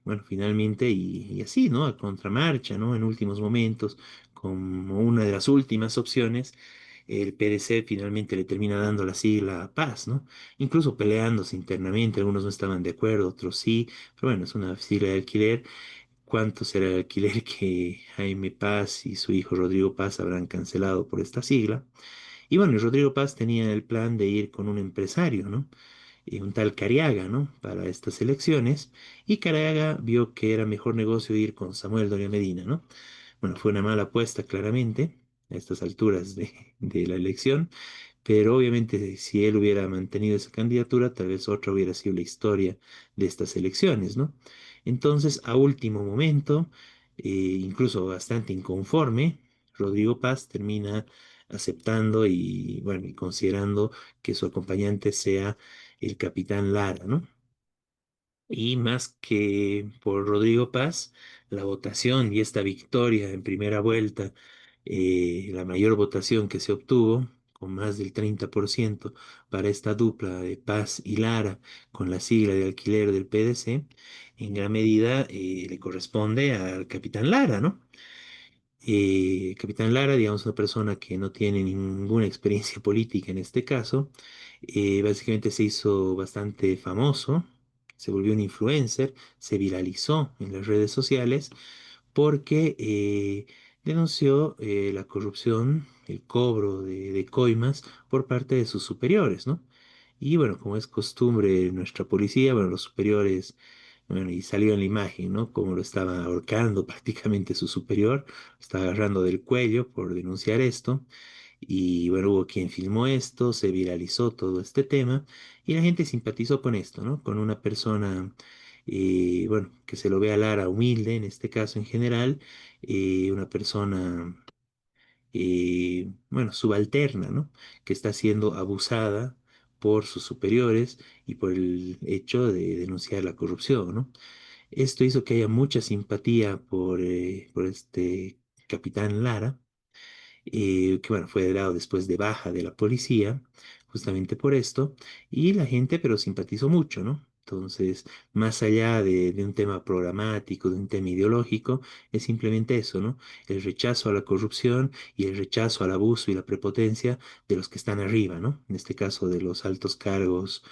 Bueno, finalmente, y así, ¿no? A contramarcha, ¿no? En últimos momentos, como una de las últimas opciones, el PDC finalmente le termina dando la sigla a Paz, ¿no? Incluso peleándose internamente, algunos no estaban de acuerdo, otros sí, pero bueno, es una sigla de alquiler. ¿Cuánto será el alquiler que Jaime Paz y su hijo Rodrigo Paz habrán cancelado por esta sigla? Y bueno, y Rodrigo Paz tenía el plan de ir con un empresario, ¿no? Un tal Cariaga, ¿no? Para estas elecciones. Y Cariaga vio que era mejor negocio ir con Samuel Doria Medina, ¿no? Bueno, fue una mala apuesta, claramente, a estas alturas de la elección. Pero obviamente si él hubiera mantenido esa candidatura, tal vez otra hubiera sido la historia de estas elecciones, ¿no? Entonces, a último momento, incluso bastante inconforme, Rodrigo Paz termina aceptando y, bueno, y considerando que su acompañante sea el capitán Lara, ¿no? Y más que por Rodrigo Paz, la votación y esta victoria en primera vuelta, la mayor votación que se obtuvo, con más del 30% para esta dupla de Paz y Lara, con la sigla de alquiler del PDC, en gran medida le corresponde al capitán Lara, ¿no? Capitán Lara, digamos, una persona que no tiene ninguna experiencia política en este caso, básicamente se hizo bastante famoso, se volvió un influencer, se viralizó en las redes sociales porque denunció la corrupción, el cobro de coimas por parte de sus superiores, ¿no? Y bueno, como es costumbre en nuestra policía, bueno, los superiores, bueno, y salió en la imagen, ¿no? Como lo estaba ahorcando prácticamente su superior, lo estaba agarrando del cuello por denunciar esto. Y bueno, hubo quien filmó esto, se viralizó todo este tema y la gente simpatizó con esto, ¿no? Con una persona, bueno, que se lo ve a Lara humilde, en este caso en general, una persona, bueno, subalterna, ¿no? Que está siendo abusada por sus superiores y por el hecho de denunciar la corrupción, ¿no? Esto hizo que haya mucha simpatía por este capitán Lara, que bueno, fue dado después de baja de la policía, justamente por esto, y la gente pero simpatizó mucho, ¿no? Entonces, más allá de un tema programático, de un tema ideológico, es simplemente eso, ¿no? El rechazo a la corrupción y el rechazo al abuso y la prepotencia de los que están arriba, ¿no? En este caso de los altos cargos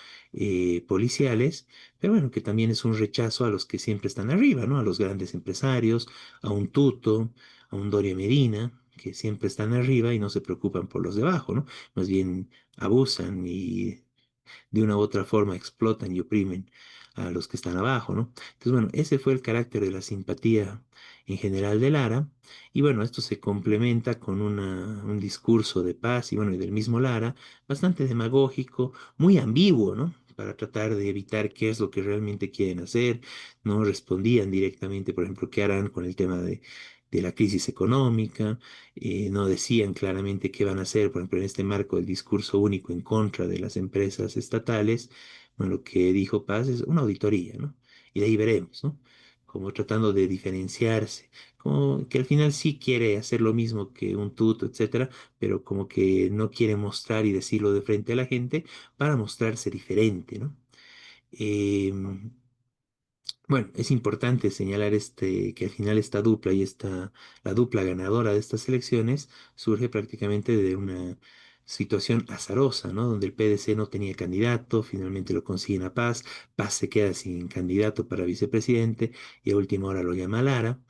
policiales, pero bueno, que también es un rechazo a los que siempre están arriba, ¿no? A los grandes empresarios, a un Tuto, a un Doria Medina, que siempre están arriba y no se preocupan por los de abajo, ¿no? Más bien abusan y de una u otra forma explotan y oprimen a los que están abajo, ¿no? Entonces, bueno, ese fue el carácter de la simpatía en general de Lara. Y bueno, esto se complementa con un discurso de paz y bueno, y del mismo Lara, bastante demagógico, muy ambiguo, ¿no? Para tratar de evitar qué es lo que realmente quieren hacer. No respondían directamente, por ejemplo, qué harán con el tema de la crisis económica, no decían claramente qué van a hacer, por ejemplo, en este marco del discurso único en contra de las empresas estatales, bueno, lo que dijo Paz es una auditoría, ¿no? Y de ahí veremos, ¿no? Como tratando de diferenciarse, como que al final sí quiere hacer lo mismo que un tuto, etcétera, pero como que no quiere mostrar y decirlo de frente a la gente para mostrarse diferente, ¿no? Em, bueno, es importante señalar que al final esta dupla la dupla ganadora de estas elecciones surge prácticamente de una situación azarosa, ¿no? Donde el PDC no tenía candidato, finalmente lo consiguen a Paz, Paz se queda sin candidato para vicepresidente y a última hora lo llama Lara,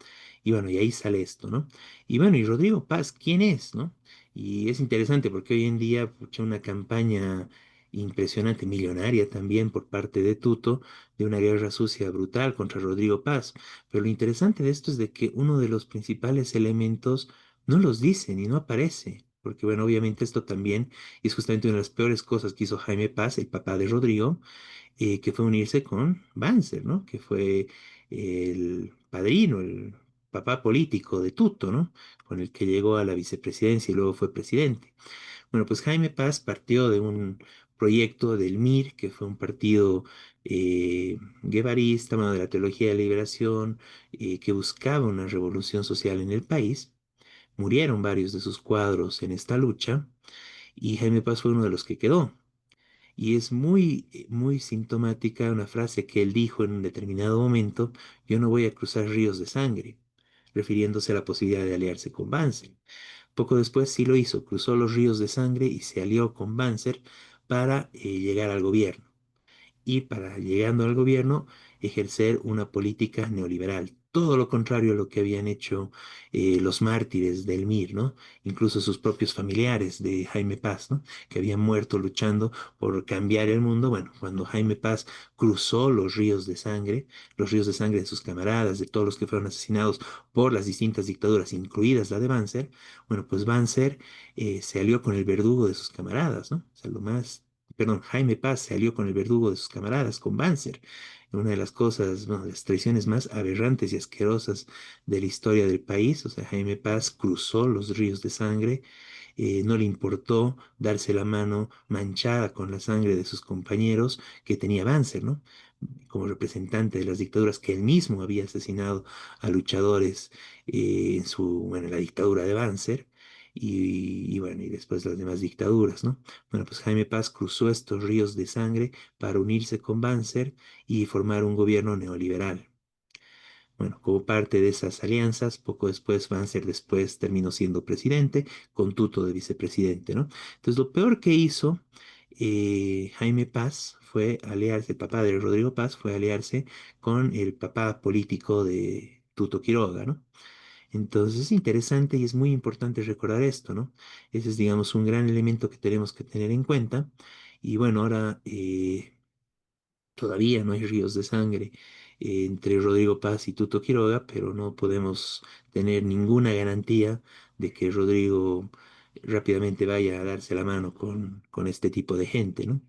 y bueno, y ahí sale esto, ¿no? Y bueno, y Rodrigo Paz, ¿quién es, no? Y es interesante porque hoy en día, pucha, una campaña impresionante, millonaria también por parte de Tuto, de una guerra sucia brutal contra Rodrigo Paz. Pero lo interesante de esto es de que uno de los principales elementos no los dicen y no aparece. Porque bueno, obviamente esto también es justamente una de las peores cosas que hizo Jaime Paz, el papá de Rodrigo, que fue unirse con Banzer, ¿no? Que fue el padrino, el papá político de Tuto, ¿no? Con el que llegó a la vicepresidencia y luego fue presidente. Bueno, pues Jaime Paz partió de un proyecto del MIR, que fue un partido guevarista, bueno, de la teología de la liberación, que buscaba una revolución social en el país. Murieron varios de sus cuadros en esta lucha y Jaime Paz fue uno de los que quedó. Y es muy sintomática una frase que él dijo en un determinado momento: yo no voy a cruzar ríos de sangre, refiriéndose a la posibilidad de aliarse con Banzer. Poco después sí lo hizo, cruzó los ríos de sangre y se alió con Banzer para llegar al gobierno y para, llegando al gobierno, ejercer una política neoliberal. Todo lo contrario a lo que habían hecho los mártires del MIR, ¿no? Incluso sus propios familiares de Jaime Paz, ¿no? Que habían muerto luchando por cambiar el mundo. Bueno, cuando Jaime Paz cruzó los ríos de sangre de sus camaradas, de todos los que fueron asesinados por las distintas dictaduras, incluidas la de Banzer, bueno, pues Banzer se alió con el verdugo de sus camaradas, ¿no? O sea, Jaime Paz se alió con el verdugo de sus camaradas, con Banzer. Una de las cosas, bueno, de las traiciones más aberrantes y asquerosas de la historia del país. O sea, Jaime Paz cruzó los ríos de sangre, no le importó darse la mano manchada con la sangre de sus compañeros que tenía Banzer, ¿no? Como representante de las dictaduras que él mismo había asesinado a luchadores bueno, en la dictadura de Banzer. Y bueno, y después las demás dictaduras, ¿no? Bueno, pues Jaime Paz cruzó estos ríos de sangre para unirse con Banzer y formar un gobierno neoliberal. Bueno, como parte de esas alianzas, poco después Banzer terminó siendo presidente, con Tuto de vicepresidente, ¿no? Entonces, lo peor que hizo Jaime Paz fue a aliarse, el papá de Rodrigo Paz fue a aliarse con el papá político de Tuto Quiroga, ¿no? Entonces es interesante y es muy importante recordar esto, ¿no? Ese es, digamos, un gran elemento que tenemos que tener en cuenta. Y bueno, ahora todavía no hay ríos de sangre entre Rodrigo Paz y Tuto Quiroga, pero no podemos tener ninguna garantía de que Rodrigo rápidamente vaya a darse la mano con este tipo de gente, ¿no?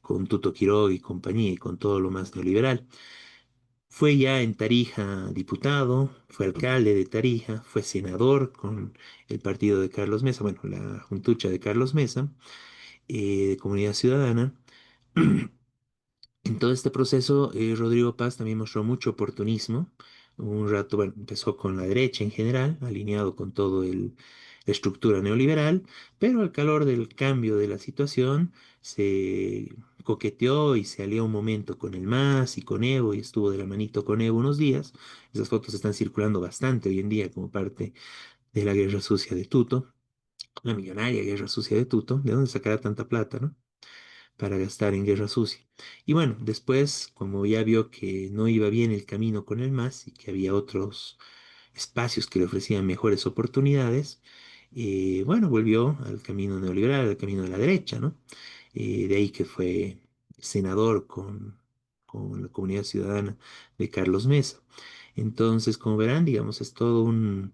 Con Tuto Quiroga y compañía y con todo lo más neoliberal. Fue ya en Tarija diputado, fue alcalde de Tarija, fue senador con el partido de Carlos Mesa, bueno, la juntucha de Carlos Mesa, de Comunidad Ciudadana. En todo este proceso, Rodrigo Paz también mostró mucho oportunismo. Un rato, bueno, empezó con la derecha en general, alineado con todo la estructura neoliberal, pero al calor del cambio de la situación, se coqueteó y se alió un momento con el MAS y con Evo y estuvo de la manito con Evo unos días. Esas fotos están circulando bastante hoy en día como parte de la guerra sucia de Tuto, la millonaria guerra sucia de Tuto. ¿De dónde sacará tanta plata, no? Para gastar en guerra sucia. Y bueno, después, como ya vio que no iba bien el camino con el MAS y que había otros espacios que le ofrecían mejores oportunidades, bueno, volvió al camino neoliberal, al camino de la derecha, ¿no? De ahí que fue senador con la Comunidad Ciudadana de Carlos Mesa. Entonces, como verán, digamos, es todo un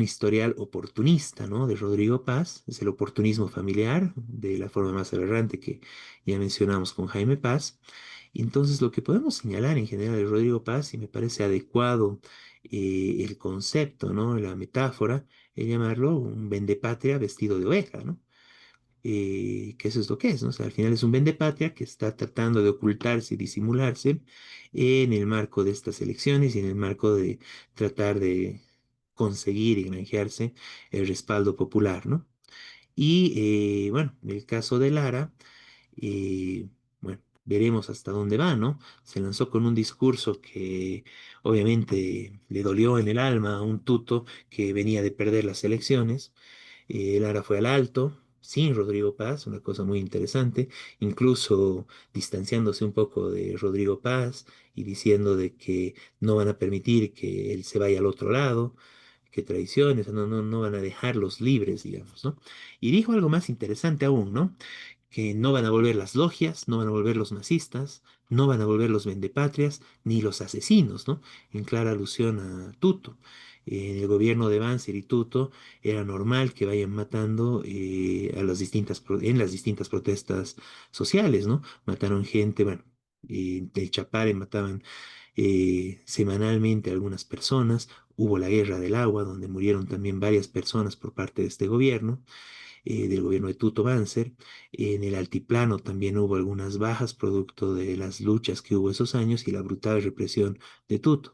historial oportunista, ¿no? De Rodrigo Paz, es el oportunismo familiar, de la forma más aberrante que ya mencionamos con Jaime Paz. Y entonces lo que podemos señalar en general de Rodrigo Paz, y me parece adecuado el concepto, ¿no? La metáfora, es llamarlo un vendepatria vestido de oveja, ¿no? Que eso es lo que es, ¿no? O sea, al final es un vendepatria que está tratando de ocultarse y disimularse en el marco de estas elecciones y en el marco de tratar de conseguir y granjearse el respaldo popular, ¿no? Y bueno, en el caso de Lara, bueno, veremos hasta dónde va, ¿no? Se lanzó con un discurso que obviamente le dolió en el alma a un tuto que venía de perder las elecciones. Lara fue al alto, sin Rodrigo Paz, una cosa muy interesante, incluso distanciándose un poco de Rodrigo Paz y diciendo de que no van a permitir que él se vaya al otro lado, que traiciones, no van a dejarlos libres, digamos, ¿no? Y dijo algo más interesante aún, ¿no? Que no van a volver las logias, no van a volver los masistas, no van a volver los vendepatrias, ni los asesinos, ¿no? En clara alusión a Tuto. En el gobierno de Banzer y Tuto era normal que vayan matando en las distintas protestas sociales, ¿no? Mataron gente, bueno, del Chapare mataban semanalmente a algunas personas. Hubo la Guerra del Agua, donde murieron también varias personas por parte de este gobierno, del gobierno de Tuto Banzer. En el altiplano también hubo algunas bajas producto de las luchas que hubo esos años y la brutal represión de Tuto.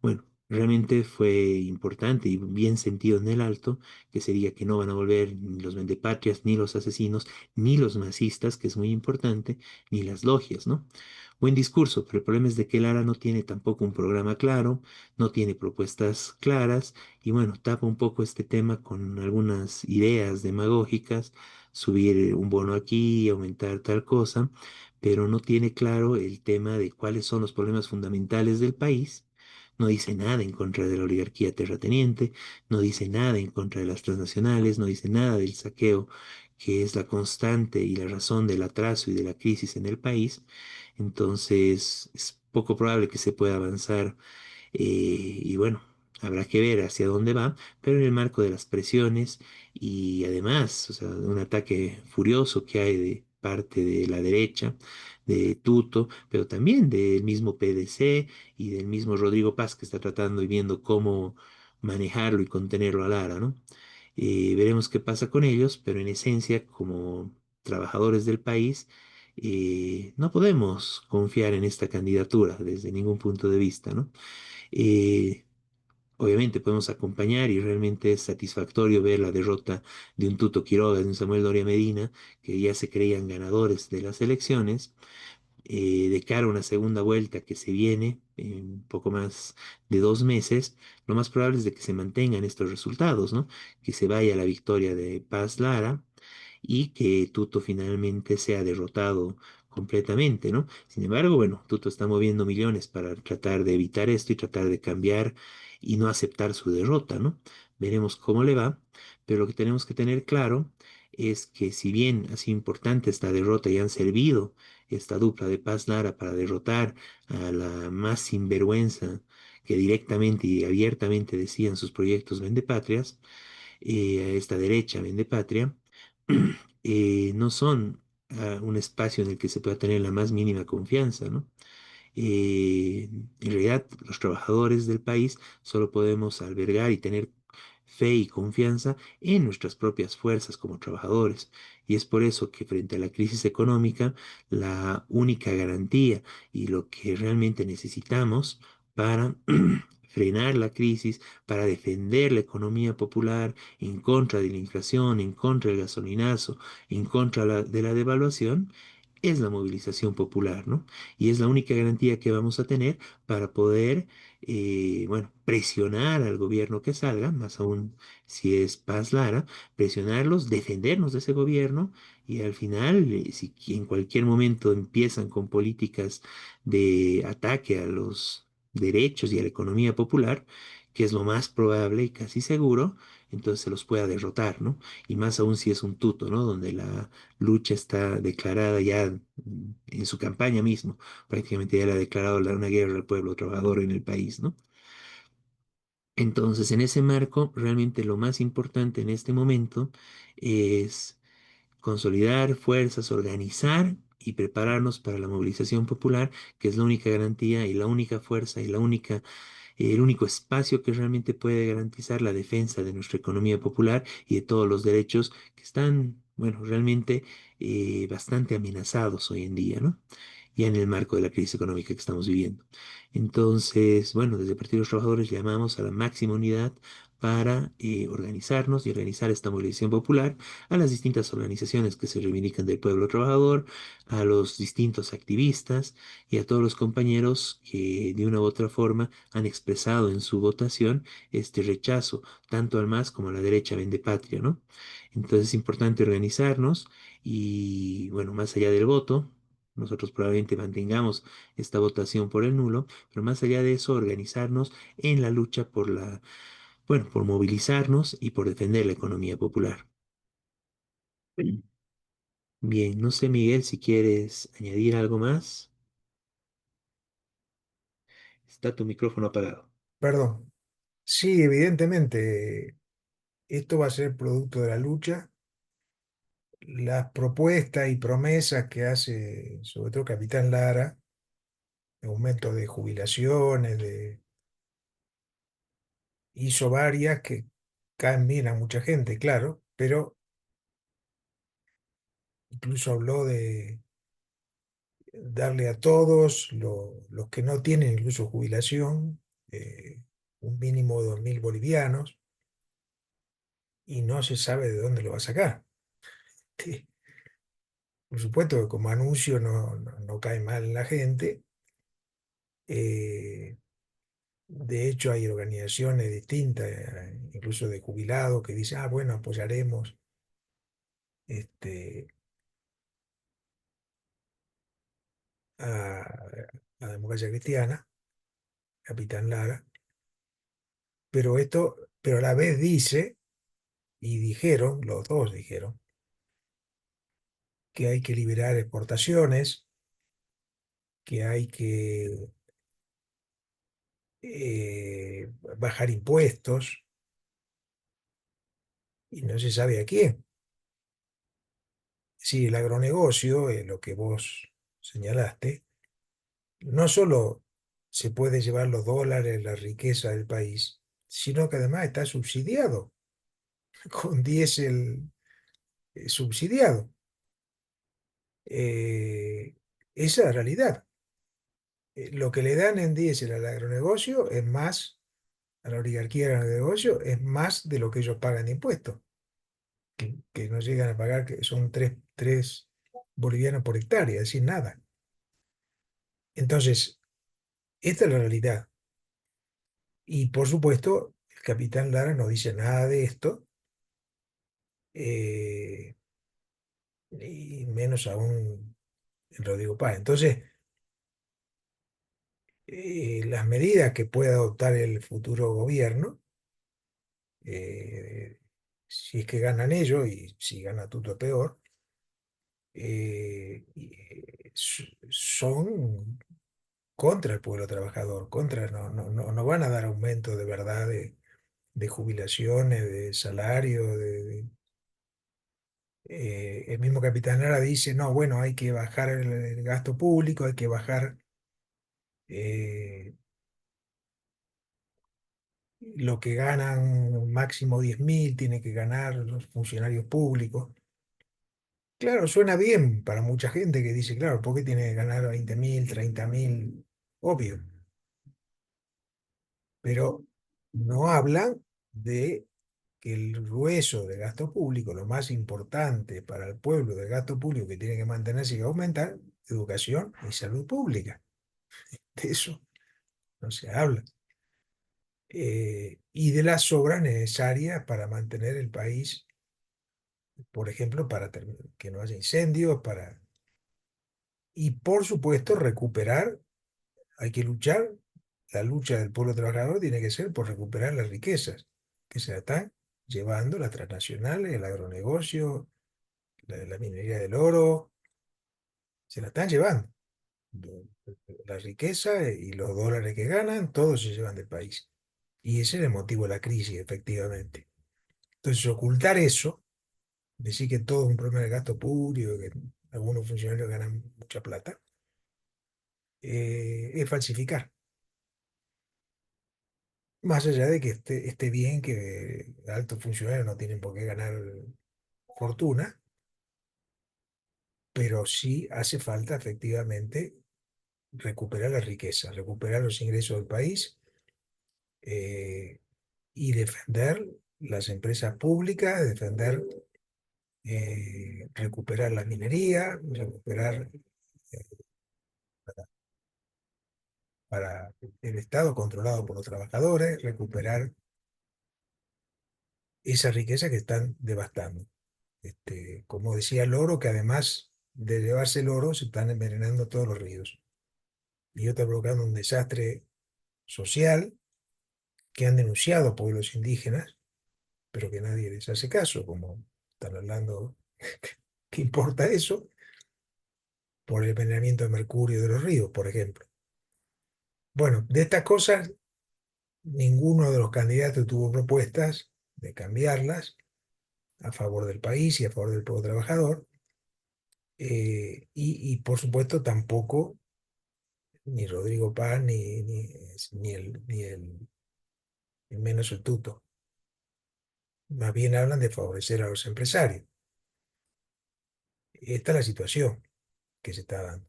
Bueno, realmente fue importante y bien sentido en el alto, que sería que no van a volver ni los vendepatrias, ni los asesinos, ni los masistas, que es muy importante, ni las logias, ¿no? Buen discurso, pero el problema es de que Lara no tiene tampoco un programa claro, no tiene propuestas claras y bueno, tapa un poco este tema con algunas ideas demagógicas, subir un bono aquí, aumentar tal cosa, pero no tiene claro el tema de cuáles son los problemas fundamentales del país. No dice nada en contra de la oligarquía terrateniente, no dice nada en contra de las transnacionales, no dice nada del saqueo, que es la constante y la razón del atraso y de la crisis en el país. Entonces, es poco probable que se pueda avanzar y bueno, habrá que ver hacia dónde va, pero en el marco de las presiones y además, o sea, un ataque furioso que hay de parte de la derecha, de Tuto, pero también del mismo PDC y del mismo Rodrigo Paz que está tratando y viendo cómo manejarlo y contenerlo a Lara, ¿no? Veremos qué pasa con ellos, pero en esencia, como trabajadores del país, no podemos confiar en esta candidatura desde ningún punto de vista, ¿no? Eh, Obviamente podemos acompañar y realmente es satisfactorio ver la derrota de un Tuto Quiroga, de un Samuel Doria Medina, que ya se creían ganadores de las elecciones, de cara a una segunda vuelta que se viene en un poco más de 2 meses. Lo más probable es de que se mantengan estos resultados, ¿no? Que se vaya la victoria de Paz Lara y que Tuto finalmente sea derrotado completamente, ¿no? Sin embargo, bueno, Tuto está moviendo millones para tratar de evitar esto y tratar de cambiar y no aceptar su derrota, ¿no? Veremos cómo le va, pero lo que tenemos que tener claro es que si bien ha sido importante esta derrota y han servido esta dupla de Paz Lara para derrotar a la más sinvergüenza que directamente y abiertamente decían sus proyectos vendepatrias, a esta derecha vendepatria, no son un espacio en el que se pueda tener la más mínima confianza, ¿no? En realidad, los trabajadores del país solo podemos albergar y tener fe y confianza en nuestras propias fuerzas como trabajadores. Y es por eso que frente a la crisis económica, la única garantía y lo que realmente necesitamos para frenar la crisis, para defender la economía popular en contra de la inflación, en contra del gasolinazo, en contra de la devaluación, es la movilización popular, ¿no? Y es la única garantía que vamos a tener para poder, bueno, presionar al gobierno que salga, más aún si es Paz Lara, presionarlos, defendernos de ese gobierno y al final, si en cualquier momento empiezan con políticas de ataque a los derechos y a la economía popular, que es lo más probable y casi seguro, entonces se los pueda derrotar, ¿no? Y más aún si es un tuto, ¿no? Donde la lucha está declarada ya en su campaña mismo, prácticamente ya le ha declarado una guerra al pueblo trabajador en el país, ¿no? Entonces, en ese marco, realmente lo más importante en este momento es consolidar fuerzas, organizar y prepararnos para la movilización popular, que es la única garantía y la única fuerza y la única el único espacio que realmente puede garantizar la defensa de nuestra economía popular y de todos los derechos que están, bueno, realmente bastante amenazados hoy en día, ¿no? Ya en el marco de la crisis económica que estamos viviendo. Entonces, bueno, desde el Partido de los Trabajadores llamamos a la máxima unidad para organizarnos y organizar esta movilización popular a las distintas organizaciones que se reivindican del pueblo trabajador, a los distintos activistas y a todos los compañeros que de una u otra forma han expresado en su votación este rechazo tanto al MAS como a la derecha vendepatria, ¿no? Entonces es importante organizarnos y, bueno, más allá del voto, nosotros probablemente mantengamos esta votación por el nulo, pero más allá de eso, organizarnos en la lucha por la, bueno, por movilizarnos y por defender la economía popular. Bien, no sé, Miguel, si quieres añadir algo más. Está tu micrófono apagado. Perdón. Sí, evidentemente, esto va a ser producto de la lucha. Las propuestas y promesas que hace, sobre todo Capitán Lara, de aumento de jubilaciones, hizo varias que caen bien a mucha gente, claro, pero incluso habló de darle a todos los que no tienen incluso jubilación, un mínimo de 2.000 bolivianos, y no se sabe de dónde lo va a sacar. Sí, por supuesto que como anuncio no cae mal en la gente. eh, de hecho, hay organizaciones distintas, incluso de jubilados, que dicen, ah, bueno, apoyaremos este, a, a la democracia cristiana, Capitán Lara, pero a la vez dice, y dijeron, los dos dijeron, que hay que liberar exportaciones, que hay que bajar impuestos, y no se sabe a quién. Si el agronegocio, lo que vos señalaste, no solo se puede llevar los dólares, la riqueza del país, sino que además está subsidiado, con diésel subsidiado. Eh, Esa es la realidad. Lo que le dan en diésel al agronegocio es más, a la oligarquía del agronegocio, es más de lo que ellos pagan de impuestos, que no llegan a pagar, que son tres bolivianos por hectárea, es decir, nada. Entonces, esta es la realidad. Y por supuesto, el capitán Lara no dice nada de esto, eh, y menos aún en Rodrigo Paz. Entonces, las medidas que pueda adoptar el futuro gobierno, eh, si es que ganan ellos, y si gana Tuto peor, son contra el pueblo trabajador, no van a dar aumento de verdad de jubilaciones, de salario, el mismo Capitán Lara dice, no, bueno, hay que bajar el gasto público, hay que bajar eh, lo que ganan máximo 10.000, tiene que ganar los funcionarios públicos. Claro, suena bien para mucha gente que dice, claro, ¿por qué tiene que ganar 20.000, 30.000? Obvio, pero no hablan de que el grueso del gasto público, lo más importante para el pueblo del gasto público que tiene que mantenerse y aumentar, educación y salud pública. De eso no se habla. Y de las obras necesarias para mantener el país, por ejemplo, para que no haya incendios, y por supuesto recuperar, hay que luchar, la lucha del pueblo trabajador tiene que ser por recuperar las riquezas que se la están llevando las transnacionales, el agronegocio, la minería del oro, se la están llevando. La riqueza y los dólares que ganan, todos se llevan del país. Y ese es el motivo de la crisis, efectivamente. Entonces, ocultar eso, decir que todo es un problema de gasto público, que algunos funcionarios ganan mucha plata, es falsificar. Más allá de que esté bien que altos funcionarios no tienen por qué ganar fortuna, pero sí hace falta efectivamente recuperar la riqueza, recuperar los ingresos del país, eh, y defender las empresas públicas, defender, recuperar la minería, recuperar, eh, para el Estado controlado por los trabajadores, recuperar esa riqueza que están devastando. Como decía el oro, que además de llevarse el oro, se están envenenando todos los ríos. Y esto está provocando un desastre social que han denunciado pueblos indígenas, pero que nadie les hace caso, como están hablando, ¿qué importa eso? Por el envenenamiento de mercurio de los ríos, por ejemplo. Bueno, de estas cosas, ninguno de los candidatos tuvo propuestas de cambiarlas a favor del país y a favor del pueblo trabajador. Y por supuesto tampoco ni Rodrigo Paz ni menos el Tuto. Más bien hablan de favorecer a los empresarios. Esta es la situación que se está dando.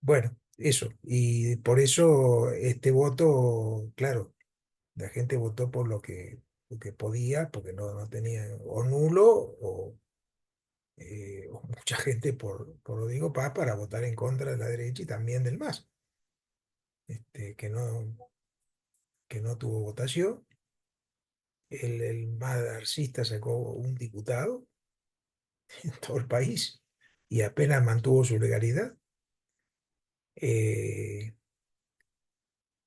Bueno, eso. Y por eso este voto, claro, la gente votó por lo que podía, porque no tenía o nulo o mucha gente por Rodrigo Paz para votar en contra de la derecha y también del MAS, que no tuvo votación. El MAS arcista sacó un diputado en todo el país y apenas mantuvo su legalidad. Eh,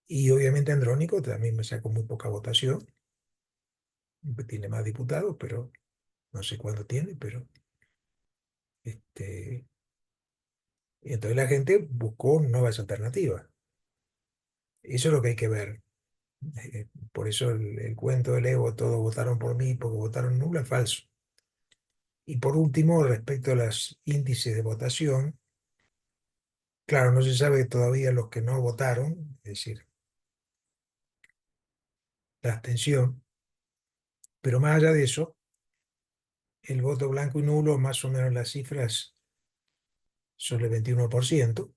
y obviamente Andrónico también me sacó muy poca votación, tiene más diputados, pero no sé cuánto tiene, pero este, entonces la gente buscó nuevas alternativas. Eso es lo que hay que ver. Por eso el cuento del Evo, todos votaron por mí porque votaron nulo, es falso. Y por último, respecto a los índices de votación, claro, no se sabe todavía los que no votaron, es decir, la abstención, pero más allá de eso, el voto blanco y nulo, más o menos las cifras son el 21%.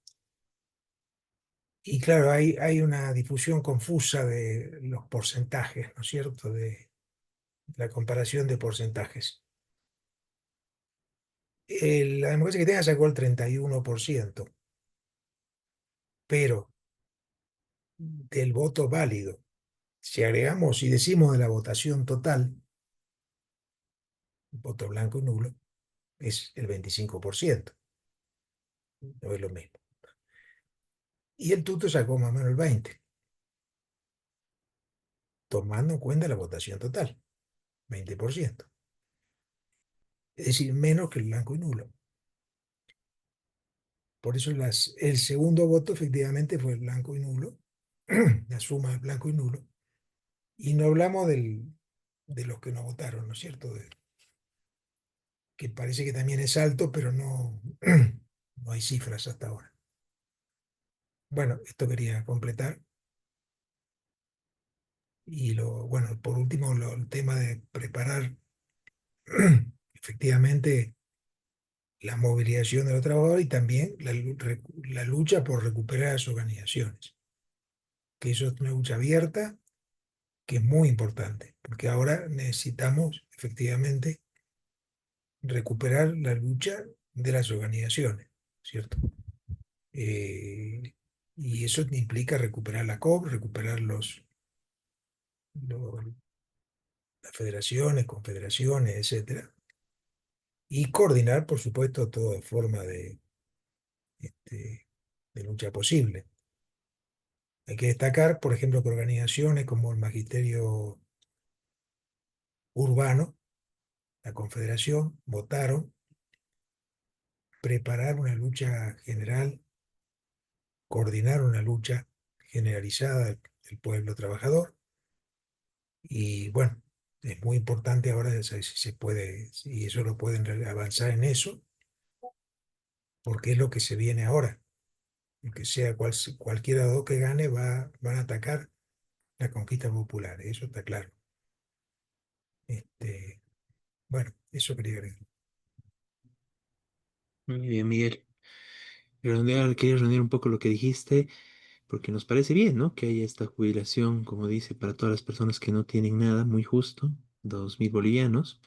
Y claro, hay una difusión confusa de los porcentajes, ¿no es cierto? De la comparación de porcentajes. La democracia cristiana sacó el 31%, pero del voto válido, si agregamos y decimos de la votación total, voto blanco y nulo, es el 25%, no es lo mismo. Y el tuto sacó más o menos el 20%, tomando en cuenta la votación total, 20%. Es decir, menos que el blanco y nulo. Por eso el segundo voto efectivamente fue el blanco y nulo, la suma de blanco y nulo. Y no hablamos de los que no votaron, ¿no es cierto? Que parece que también es alto, pero no, no hay cifras hasta ahora. Bueno, esto quería completar. Y bueno, por último, el tema de preparar efectivamente la movilización de los trabajadores y también la lucha por recuperar las organizaciones. Que eso es una lucha abierta, que es muy importante, porque ahora necesitamos efectivamente recuperar la lucha de las organizaciones, ¿cierto? Eh, y eso implica recuperar la COP, recuperar los- las federaciones, confederaciones, etcétera, y coordinar, por supuesto, toda forma este, de lucha posible. Hay que destacar, por ejemplo, que organizaciones como el Magisterio Urbano, la Confederación, votaron preparar una lucha general, coordinar una lucha generalizada del pueblo trabajador. Y bueno, es muy importante ahora saber si se puede, si eso lo pueden avanzar en eso, porque es lo que se viene ahora. Que sea cualquiera de los dos que gane, van a atacar la conquista popular, eso está claro. Este, bueno, eso quería agregar. Muy bien, Miguel. Quería redondear un poco lo que dijiste, porque nos parece bien, ¿no? Que haya esta jubilación, como dice, para todas las personas que no tienen nada, muy justo, 2.000 bolivianos.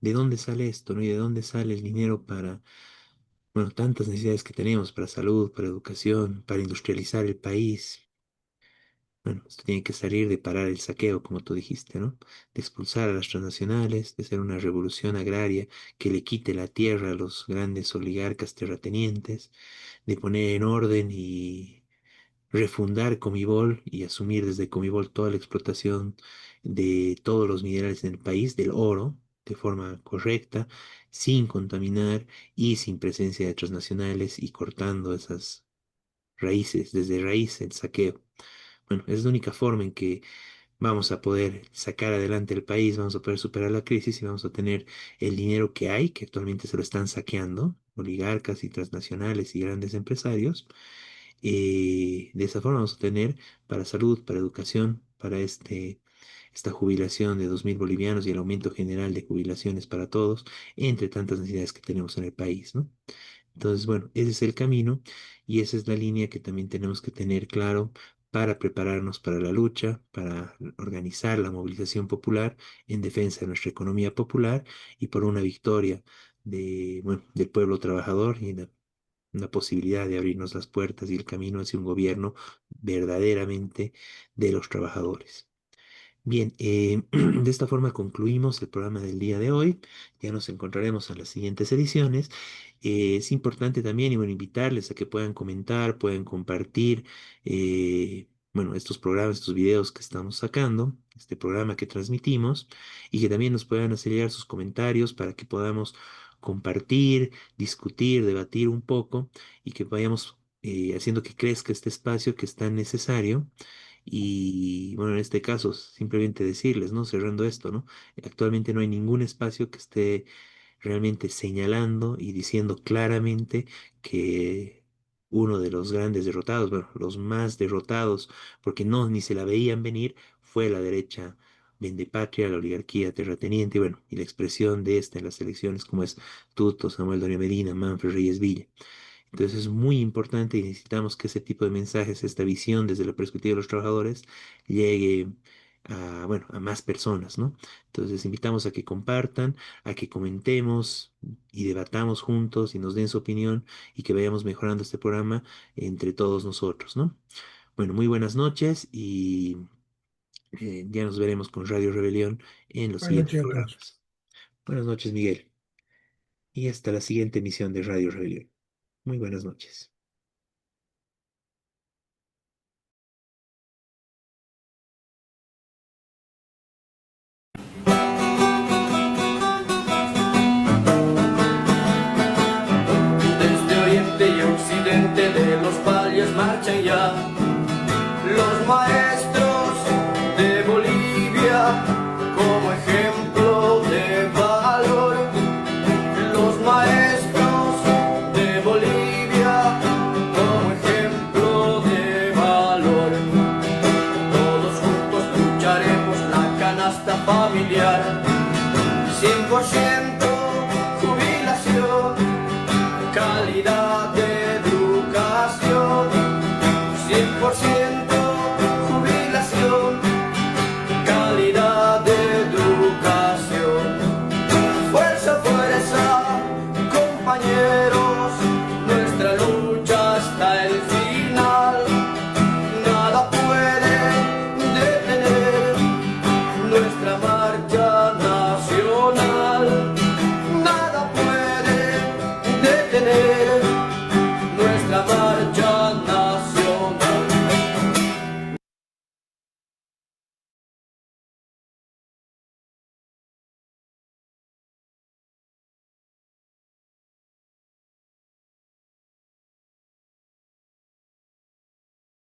¿De dónde sale esto, no? ¿Y de dónde sale el dinero para, bueno, tantas necesidades que tenemos para salud, para educación, para industrializar el país? Bueno, esto tiene que salir de parar el saqueo, como tú dijiste, ¿no? De expulsar a las transnacionales, de hacer una revolución agraria que le quite la tierra a los grandes oligarcas terratenientes, de poner en orden y refundar Comibol y asumir desde Comibol toda la explotación de todos los minerales en el país, del oro, de forma correcta, sin contaminar y sin presencia de transnacionales y cortando esas raíces, desde raíz el saqueo. Bueno, es la única forma en que vamos a poder sacar adelante el país, vamos a poder superar la crisis y vamos a tener el dinero que hay, que actualmente se lo están saqueando, oligarcas y transnacionales y grandes empresarios. De esa forma vamos a tener para salud, para educación, para esta jubilación de 2.000 bolivianos y el aumento general de jubilaciones para todos, entre tantas necesidades que tenemos en el país, ¿no? Entonces, bueno, ese es el camino y esa es la línea que también tenemos que tener claro para prepararnos para la lucha, para organizar la movilización popular en defensa de nuestra economía popular y por una victoria bueno, del pueblo trabajador y la posibilidad de abrirnos las puertas y el camino hacia un gobierno verdaderamente de los trabajadores. Bien, de esta forma concluimos el programa del día de hoy. Ya nos encontraremos en las siguientes ediciones. Es importante también, y bueno, invitarles a que puedan comentar, puedan compartir, bueno, estos programas, estos videos que estamos sacando, este programa que transmitimos, y que también nos puedan hacer llegar sus comentarios para que podamos compartir, discutir, debatir un poco y que vayamos haciendo que crezca este espacio que es tan necesario y bueno, en este caso, simplemente decirles, ¿no? Cerrando esto, ¿no? Actualmente no hay ningún espacio que esté realmente señalando y diciendo claramente que uno de los grandes derrotados, bueno, los más derrotados, porque no, ni se la veían venir, fue la derecha vendepatria, la oligarquía terrateniente, y bueno, y la expresión de esta en las elecciones, como es Tuto, Samuel Doria Medina, Manfred Reyes Villa. Entonces es muy importante y necesitamos que ese tipo de mensajes, esta visión desde la perspectiva de los trabajadores, llegue a, bueno, a más personas, ¿no? Entonces invitamos a que compartan, a que comentemos y debatamos juntos y nos den su opinión y que vayamos mejorando este programa entre todos nosotros, ¿no? Bueno, muy buenas noches y ya nos veremos con Radio Rebelión en los Buenas siguientes noches a todos. programas. Buenas noches, Miguel. Y hasta la siguiente emisión de Radio Rebelión. Muy buenas noches.